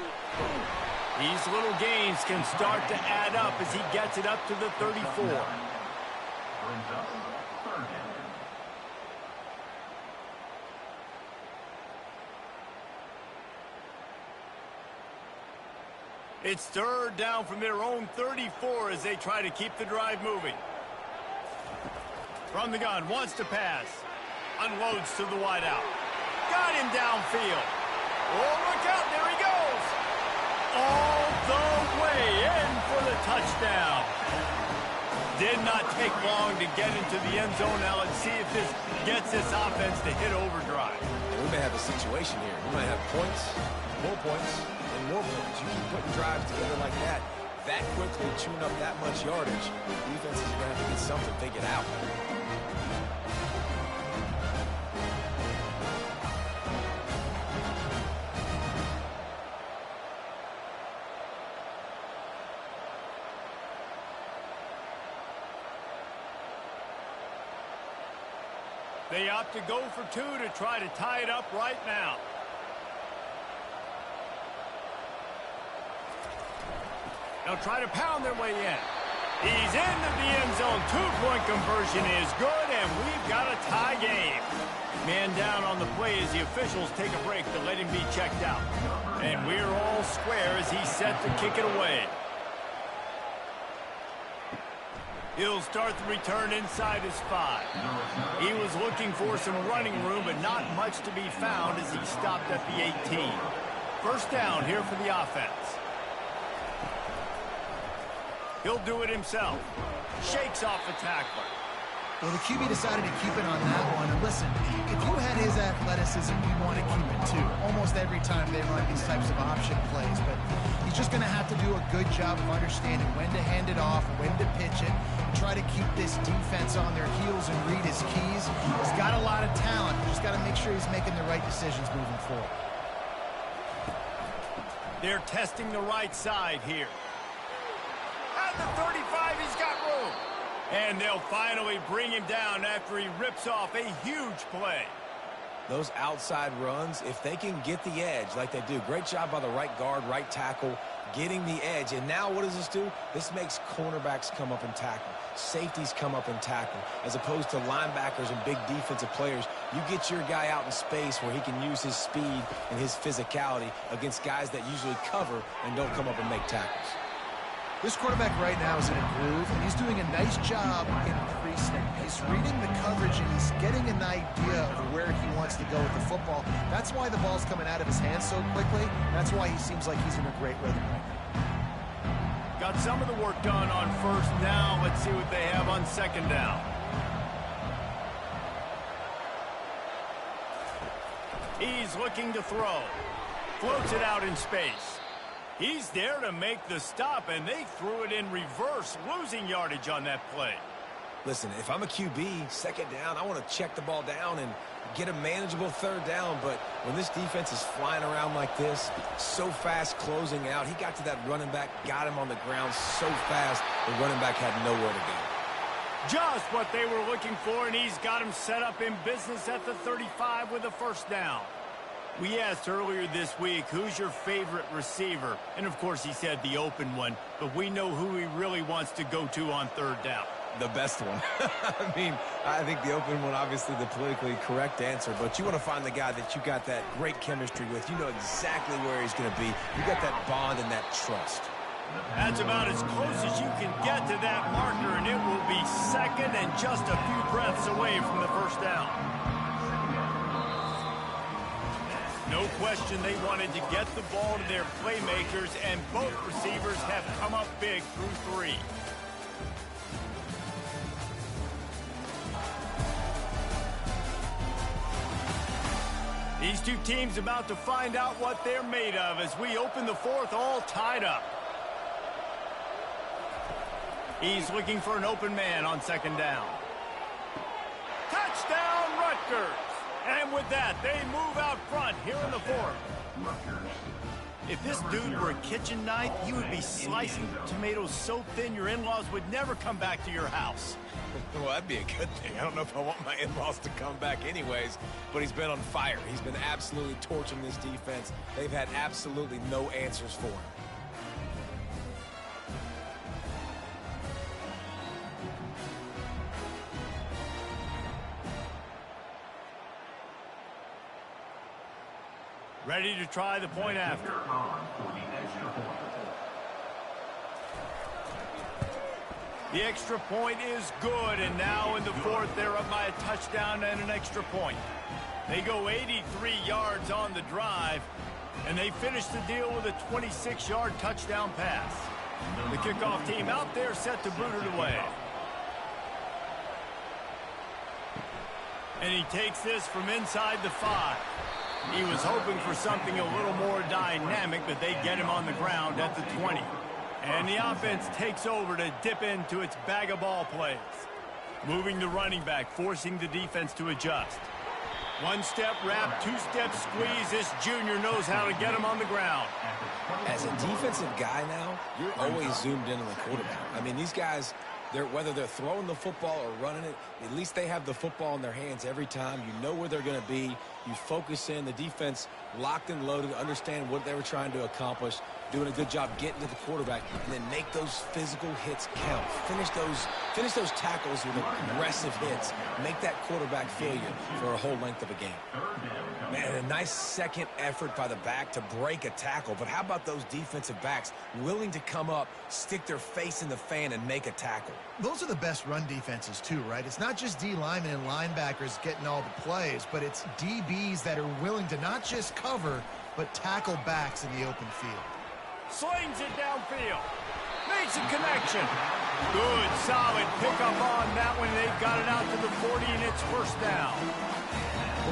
These little gains can start to add up as he gets it up to the 34. Brings up 3rd down. It's 3rd down from their own 34 as they try to keep the drive moving. From the gun, wants to pass. Unloads to the wideout. Got him downfield. Oh, look out, there he goes. All the way in for the touchdown. Did not take long to get into the end zone. Now let's see if this gets this offense to hit overdrive. We may have a situation here. We might have points, more points, and more points. You keep putting drives together like that quickly, chewing up that much yardage, defense is going to have to get something figured out. They opt to go for 2 to try to tie it up right now. They'll try to pound their way in. He's into the end zone. Two-point conversion is good, and we've got a tie game. Man down on the play as the officials take a break to let him be checked out. And we're all square as he's set to kick it away. He'll start the return inside his 5. He was looking for some running room, but not much to be found as he stopped at the 18. First down here for the offense. He'll do it himself. Shakes off the tackler. Well, the QB decided to keep it on that one. And listen, if you had his athleticism, you want to keep it too. Almost every time they run these types of option plays. But he's just going to have to do a good job of understanding when to hand it off, when to pitch it, and try to keep this defense on their heels and read his keys. He's got a lot of talent. He's just got to make sure he's making the right decisions moving forward. They're testing the right side here. At the 35, he's got room. And they'll finally bring him down after he rips off a huge play. Those outside runs, if they can get the edge like they do, great job by the right guard, right tackle, getting the edge. And now what does this do? This makes cornerbacks come up and tackle. Safeties come up and tackle. As opposed to linebackers and big defensive players, you get your guy out in space where he can use his speed and his physicality against guys that usually cover and don't come up and make tackles. This quarterback right now is in a groove, and he's doing a nice job in pre-snap. He's reading the coverage, and he's getting an idea of where he wants to go with the football. That's why the ball's coming out of his hands so quickly. That's why he seems like he's in a great rhythm right now. Got some of the work done on first down. Let's see what they have on second down. He's looking to throw. Floats it out in space. He's there to make the stop, and they threw it in reverse, losing yardage on that play. Listen, if I'm a QB, second down, I want to check the ball down and get a manageable third down. But when this defense is flying around like this, so fast closing out, he got to that running back, got him on the ground so fast, the running back had nowhere to go. Just what they were looking for, and he's got him set up in business at the 35 with a first down. We asked earlier this week, who's your favorite receiver? And, of course, he said the open one, but we know who he really wants to go to on third down. The best one. I mean, I think the open one, obviously the politically correct answer, but you want to find the guy that you got that great chemistry with. You know exactly where he's going to be. You got that bond and that trust. That's about as close as you can get to that marker, and it will be second and just a few breaths away from the first down. No question they wanted to get the ball to their playmakers, and both receivers have come up big through 3. These two teams about to find out what they're made of as we open the fourth all tied up. He's looking for an open man on second down. Touchdown, Rutgers! And with that, they move out front here in the fourth. If this dude were a kitchen knife, he would be slicing tomatoes so thin your in-laws would never come back to your house. Well, that'd be a good thing. I don't know if I want my in-laws to come back anyways, but he's been on fire. He's been absolutely torching this defense. They've had absolutely no answers for him. Ready to try the point after. The extra point is good, and now in the fourth, they're up by a touchdown and an extra point. They go 83 yards on the drive, and they finish the deal with a 26-yard touchdown pass. The kickoff team out there set to boot it away. And he takes this from inside the 5. He was hoping for something a little more dynamic, but they get him on the ground at the 20. And the offense takes over to dip into its bag of ball plays. Moving the running back, forcing the defense to adjust. One-step wrap, two-step squeeze. This junior knows how to get him on the ground. As a defensive guy now, you're always zoomed in on the quarterback. I mean, these guys, whether they're throwing the football or running it, at least they have the football in their hands every time. You know where they're going to be. You focus in. The defense locked and loaded, understand what they were trying to accomplish. doing a good job getting to the quarterback, and then make those physical hits count. Finish those tackles with aggressive hits. Make that quarterback feel you for a whole length of a game. Man, a nice second effort by the back to break a tackle. But how about those defensive backs willing to come up, stick their face in the fan, and make a tackle? Those are the best run defenses too, right? It's not just D linemen and linebackers getting all the plays, but it's DBs that are willing to not just cover, but tackle backs in the open field. Slings it downfield. Makes a connection. Good, solid pickup on that one. They've got it out to the 40, and it's first down.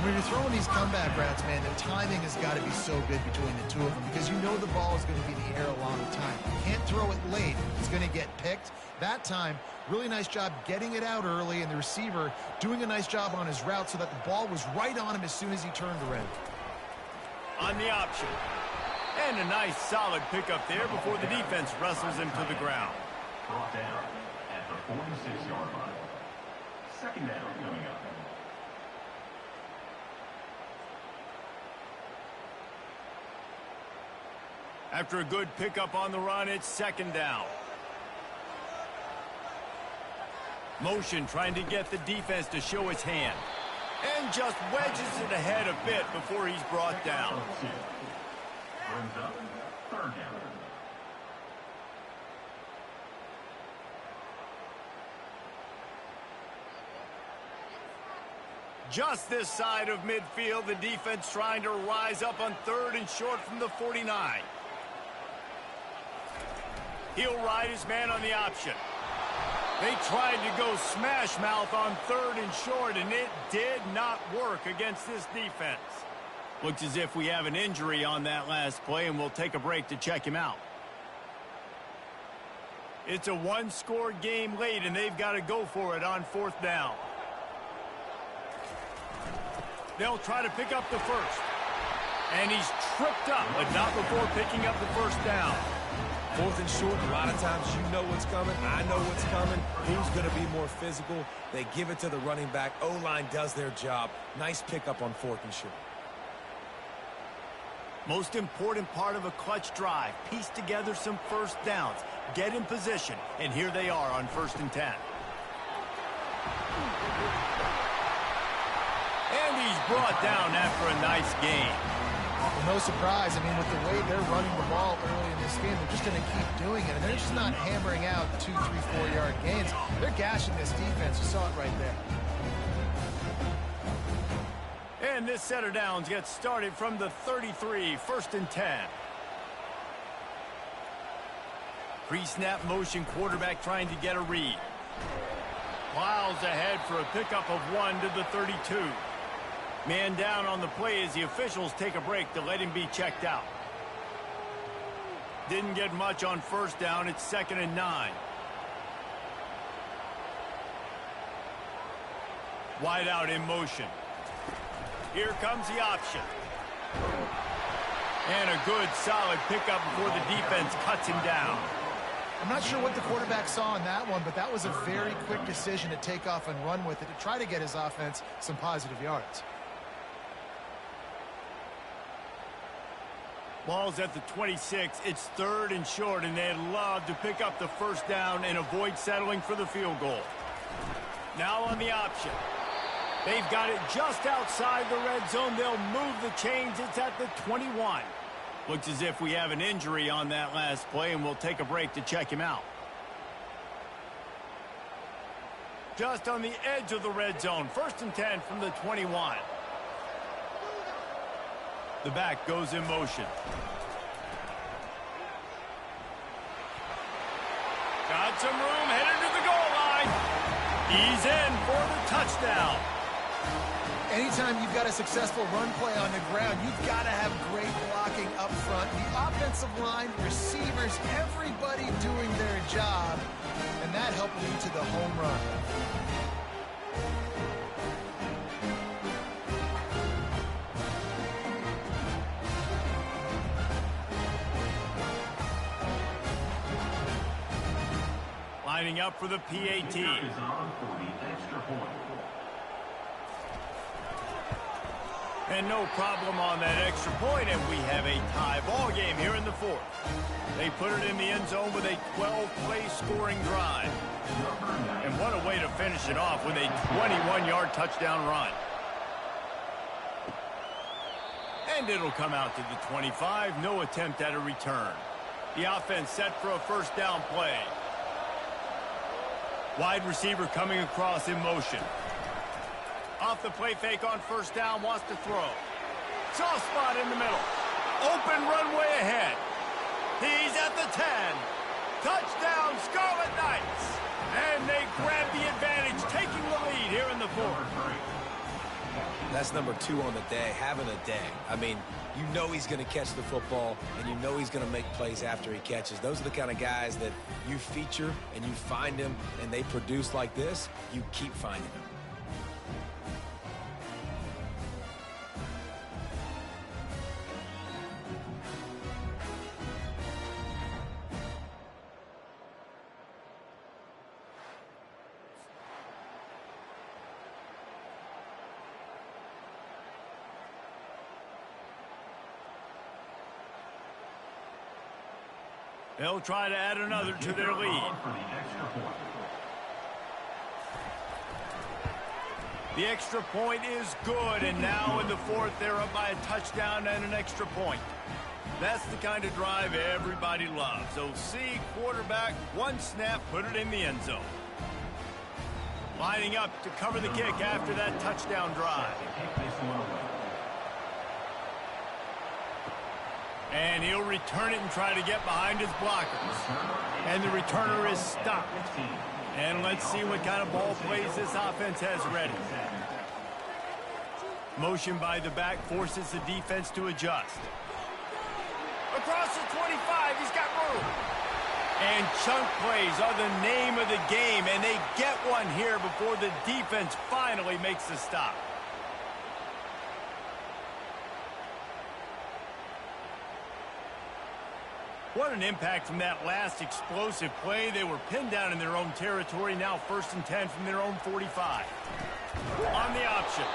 When you're throwing these comeback routes, man, the timing has got to be so good between the two of them because you know the ball is going to be in the air a long time. You can't throw it late. It's going to get picked. That time, really nice job getting it out early, and the receiver doing a nice job on his route so that the ball was right on him as soon as he turned around. On the option. And a nice solid pickup there before the defense wrestles him to the ground. Brought down at the 46-yard line. Second down coming up. After a good pickup on the run, it's second down. Motion trying to get the defense to show his hand. And just wedges it ahead a bit before he's brought down. Brings up third down. Just this side of midfield, the defense trying to rise up on third and short from the 49. He'll ride his man on the option. They tried to go smash mouth on third and short, and it did not work against this defense. Looks as if we have an injury on that last play, and we'll take a break to check him out. It's a one-score game late, and they've got to go for it on fourth down. They'll try to pick up the first. And he's tripped up, but not before picking up the first down. Fourth and short, a lot of times you know what's coming. I know what's coming. Who's going to be more physical? They give it to the running back. O-line does their job. Nice pickup on fourth and short. Most important part of a clutch drive. Piece together some first downs. Get in position. And here they are on 1st and 10. And he's brought down after a nice game. Well, no surprise. I mean, with the way they're running the ball early in this game, they're just going to keep doing it. And they're just not hammering out 2, 3, 4-yard gains. They're gashing this defense. You saw it right there. And this set of downs gets started from the 33, 1st and 10. Pre-snap motion, quarterback trying to get a read. Plows ahead for a pickup of 1 to the 32. Man down on the play as the officials take a break to let him be checked out. Didn't get much on first down. It's 2nd and 9. Wide out in motion. Here comes the option. And a good, solid pickup before the defense cuts him down. I'm not sure what the quarterback saw in that one, but that was a very quick decision to take off and run with it to try to get his offense some positive yards. Ball's at the 26. It's 3rd and short, and they'd love to pick up the first down and avoid settling for the field goal. Now on the option. They've got it just outside the red zone. They'll move the chains. It's at the 21. Looks as if we have an injury on that last play, and we'll take a break to check him out. Just on the edge of the red zone. 1st and 10 from the 21. The back goes in motion. Got some room, headed to the goal line. He's in for the touchdown. Anytime you've got a successful run play on the ground, you've got to have great blocking up front. The offensive line, receivers, everybody doing their job, and that helped lead to the home run. Lining up for the PAT. Is on for the extra point. And no problem on that extra point, and we have a tie ball game here in the fourth. They put it in the end zone with a 12-play scoring drive. And what a way to finish it off with a 21-yard touchdown run. And it'll come out to the 25. No attempt at a return. The offense set for a first down play. Wide receiver coming across in motion. Off the play fake on first down, wants to throw. Soft spot in the middle. Open runway ahead. He's at the 10. Touchdown, Scarlet Knights. And they grab the advantage, taking the lead here in the fourth. That's number 2 on the day, having a day. I mean, you know he's going to catch the football, and you know he's going to make plays after he catches. Those are the kind of guys that you feature, and you find them, and they produce like this, you keep finding them. They'll try to add another to their lead. The extra point is good, and now in the fourth, they're up by a touchdown and an extra point. That's the kind of drive everybody loves. So see, quarterback, one snap, put it in the end zone. Lining up to cover the kick after that touchdown drive. And he'll return it and try to get behind his blockers. And the returner is stopped. And let's see what kind of ball plays this offense has ready. Motion by the back forces the defense to adjust. Across the 25, he's got room. And chunk plays are the name of the game, and they get one here before the defense finally makes the stop. What an impact from that last explosive play. They were pinned down in their own territory, now 1st and 10 from their own 45. On the option.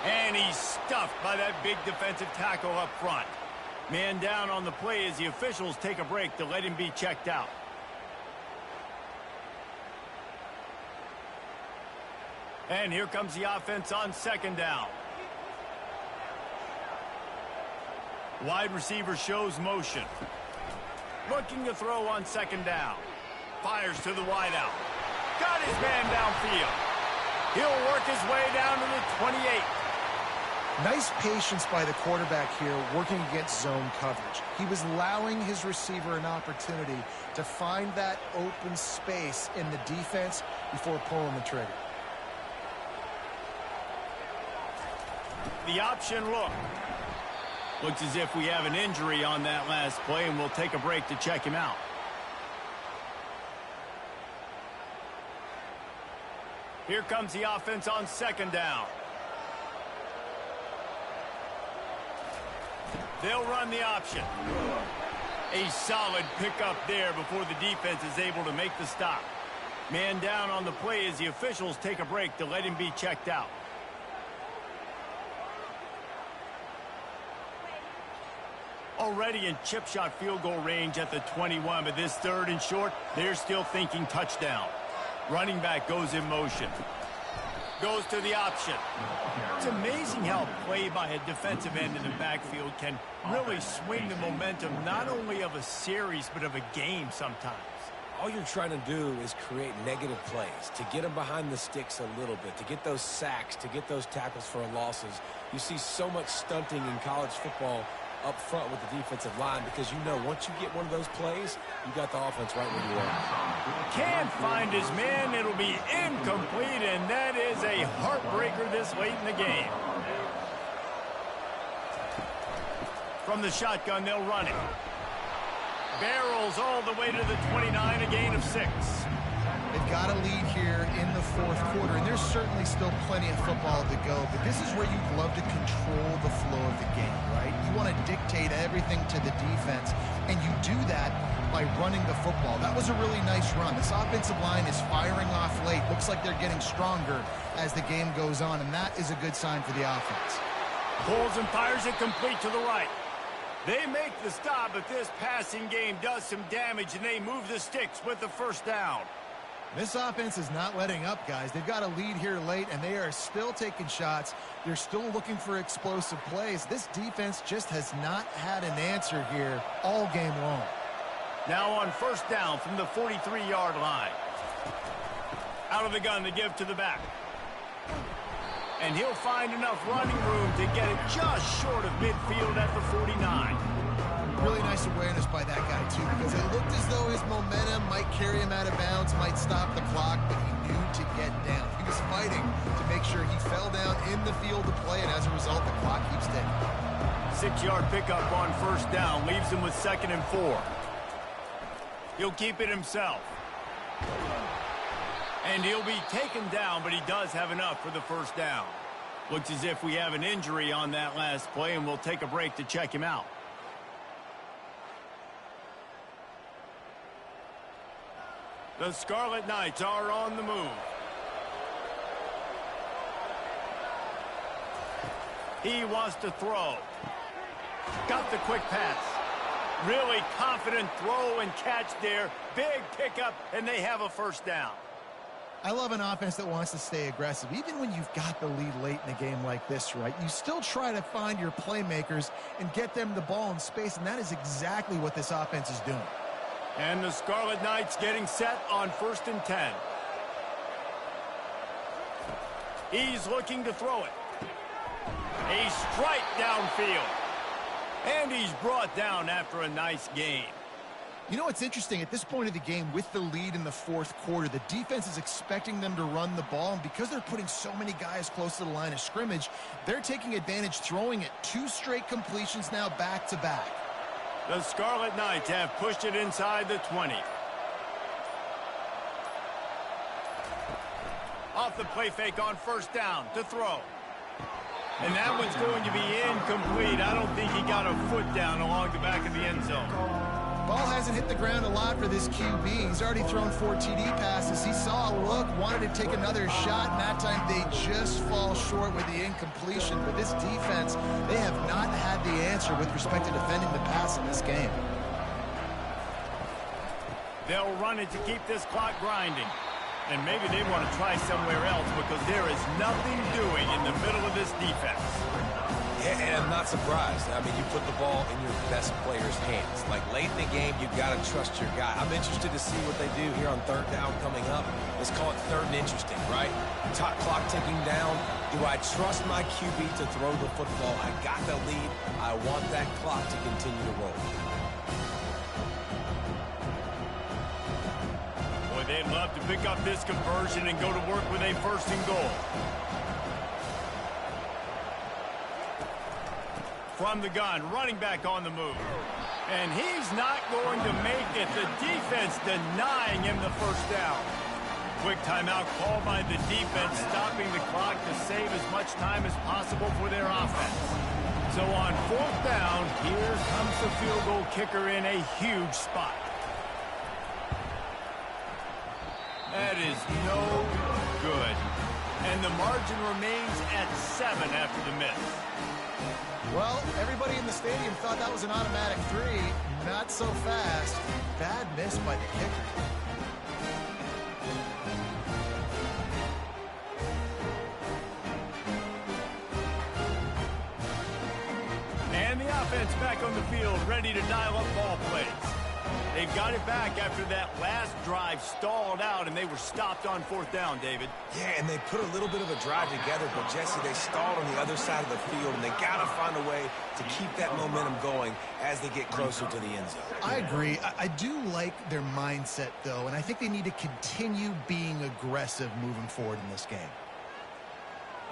And he's stuffed by that big defensive tackle up front. Man down on the play as the officials take a break to let him be checked out. And here comes the offense on 2nd down. Wide receiver shows motion. Looking to throw on 2nd down. Fires to the wideout. Got his man downfield. He'll work his way down to the 28. Nice patience by the quarterback here working against zone coverage. He was allowing his receiver an opportunity to find that open space in the defense before pulling the trigger. The option look. Looks as if we have an injury on that last play, and we'll take a break to check him out. Here comes the offense on 2nd down. They'll run the option. A solid pickup there before the defense is able to make the stop. Man down on the play as the officials take a break to let him be checked out. Already in chip shot field goal range at the 21, but this 3rd and short, they're still thinking touchdown. Running back goes in motion. Goes to the option. It's amazing how play by a defensive end in the backfield can really swing the momentum not only of a series but of a game sometimes. All you're trying to do is create negative plays, to get them behind the sticks a little bit, to get those sacks, to get those tackles for losses. You see so much stunting in college football up front with the defensive line because you know once you get one of those plays, you got the offense right where you are. Can't find his man. It'll be incomplete, and that is a heartbreaker this late in the game. From the shotgun, they'll run it. Barrels all the way to the 29, a gain of 6. They've got a lead here in the 4th quarter, and there's certainly still plenty of football to go, but this is where you'd love to control the flow of the game, right? You want to dictate everything to the defense, and you do that by running the football. That was a really nice run. This offensive line is firing off late. Looks like they're getting stronger as the game goes on, and that is a good sign for the offense. Pulls and fires it complete to the right. They make the stop, but this passing game does some damage, and they move the sticks with the first down. This offense is not letting up, guys. They've got a lead here late, and they are still taking shots. They're still looking for explosive plays. This defense just has not had an answer here all game long. Now on first down from the 43-yard line. Out of the gun to give to the back. And he'll find enough running room to get it just short of midfield at the 49. Really nice awareness by that guy, too, because it looked as though his momentum might carry him out of bounds, might stop the clock, but he knew to get down. He was fighting to make sure he fell down in the field to play, and as a result, the clock keeps ticking. 6-yard pickup on first down leaves him with 2nd and 4. He'll keep it himself. And he'll be taken down, but he does have enough for the first down. Looks as if we have an injury on that last play, and we'll take a break to check him out. The Scarlet Knights are on the move. He wants to throw. Got the quick pass. Really confident throw and catch there. Big pickup, and they have a first down. I love an offense that wants to stay aggressive. Even when you've got the lead late in a game like this, right, you still try to find your playmakers and get them the ball in space, and that is exactly what this offense is doing. And the Scarlet Knights getting set on 1st and 10. He's looking to throw it. A strike downfield. And he's brought down after a nice gain. You know what's interesting? At this point of the game, with the lead in the 4th quarter, the defense is expecting them to run the ball, and because they're putting so many guys close to the line of scrimmage, they're taking advantage, throwing it 2 straight completions now back-to-back. The Scarlet Knights have pushed it inside the 20. Off the play fake on first down to throw. And that one's going to be incomplete. I don't think he got a foot down along the back of the end zone. Ball hasn't hit the ground a lot for this QB. He's already thrown 4 TD passes. He saw a look, wanted to take another shot, and that time they just fall short with the incompletion. But this defense, they have not had the answer with respect to defending the pass in this game. They'll run it to keep this clock grinding. And maybe they want to try somewhere else because there is nothing doing in the middle of this defense. Yeah, and I'm not surprised. I mean, you put the ball in your best player's hands. Like, late in the game, you've got to trust your guy. I'm interested to see what they do here on 3rd down coming up. Let's call it 3rd and interesting, right? Top clock ticking down. Do I trust my QB to throw the football? I got the lead. I want that clock to continue to roll. Boy, they'd love to pick up this conversion and go to work with a 1st and goal. From the gun, running back on the move. And he's not going to make it. The defense denying him the first down. Quick timeout called by the defense, stopping the clock to save as much time as possible for their offense. So on 4th down, here comes the field goal kicker in a huge spot. That is no good. And the margin remains at 7 after the miss. Well, everybody in the stadium thought that was an automatic 3. Not so fast. Bad miss by the kicker. And the offense back on the field, ready to dial up ball plays. They've got it back after that last drive stalled out, and they were stopped on 4th down, David. Yeah, and they put a little bit of a drive together, but, Jesse, they stalled on the other side of the field, and they got to find a way to keep that momentum going as they get closer to the end zone. I agree. I do like their mindset, though, and I think they need to continue being aggressive moving forward in this game.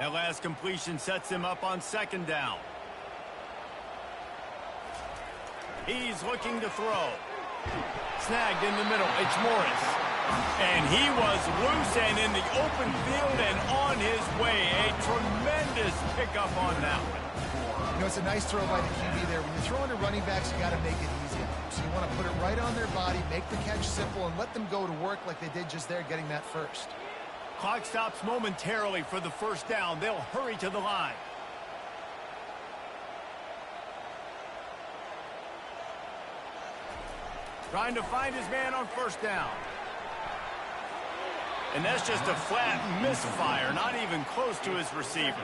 That last completion sets him up on 2nd down. He's looking to throw. Snagged in the middle. It's Morris. And he was loose and in the open field and on his way. A tremendous pickup on that one. You know, it's a nice throw by the QB there. When you're throwing to running backs, you got to make it easy. So you want to put it right on their body, make the catch simple, and let them go to work like they did just there, getting that first. Clock stops momentarily for the first down. They'll hurry to the line. Trying to find his man on first down. And that's just a flat misfire, not even close to his receiver.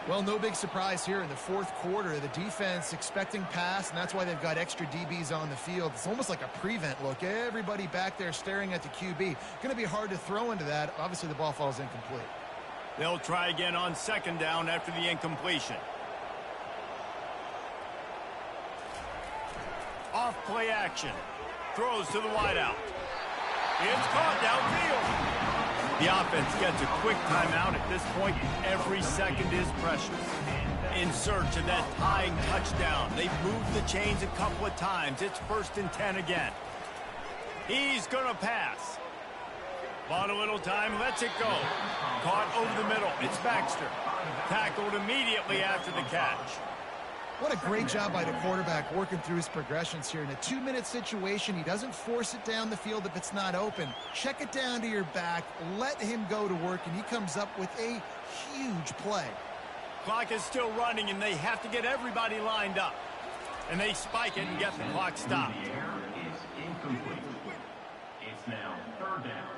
Well, no big surprise here in the fourth quarter. The defense expecting pass, and that's why they've got extra DBs on the field. It's almost like a prevent look. Everybody back there staring at the QB. Going to be hard to throw into that. Obviously, the ball falls incomplete. They'll try again on second down after the incompletion. Off play action. Throws to the wideout. It's caught downfield. The offense gets a quick timeout at this point. Every second is precious. In search of that tying touchdown. They've moved the chains a couple of times. It's 1st and 10 again. He's going to pass. Bought a little time, lets it go. Caught over the middle. It's Baxter. Tackled immediately after the catch. What a great job by the quarterback working through his progressions here. In a 2-minute situation, he doesn't force it down the field if it's not open. Check it down to your back, let him go to work, and he comes up with a huge play. Clock is still running, and they have to get everybody lined up. And they spike it and get the clock stopped. The air is incomplete. It's now 3rd down.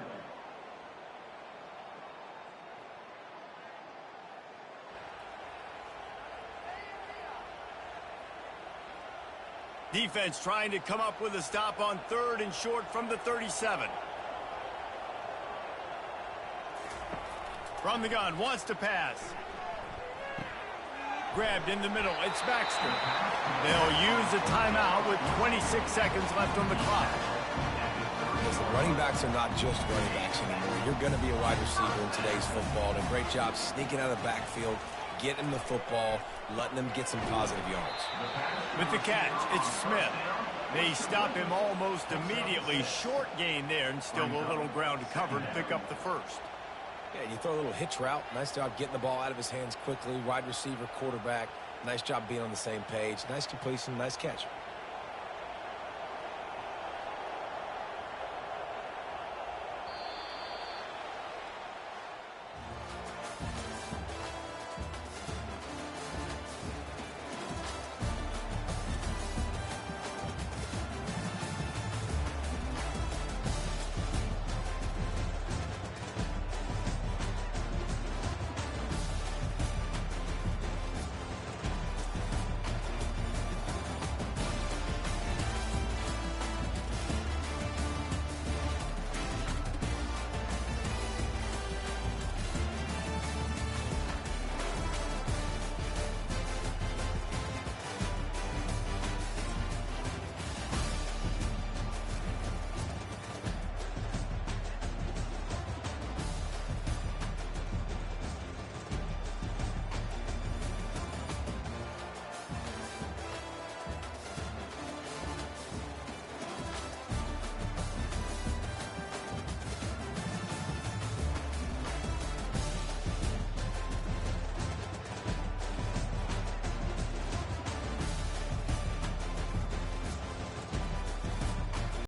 Defense trying to come up with a stop on 3rd and short from the 37. From the gun, wants to pass. Grabbed in the middle, it's Baxter. They'll use a timeout with 26 seconds left on the clock. Listen, running backs are not just running backs anymore. You're going to be a wide receiver in today's football. And a great job sneaking out of the backfield, getting him the football, letting them get some positive yards. With the catch, it's Smith. They stop him almost immediately. Short gain there, and still a little ground to cover to pick up the first. Yeah, you throw a little hitch route. Nice job getting the ball out of his hands quickly. Wide receiver, quarterback. Nice job being on the same page. Nice completion, nice catch.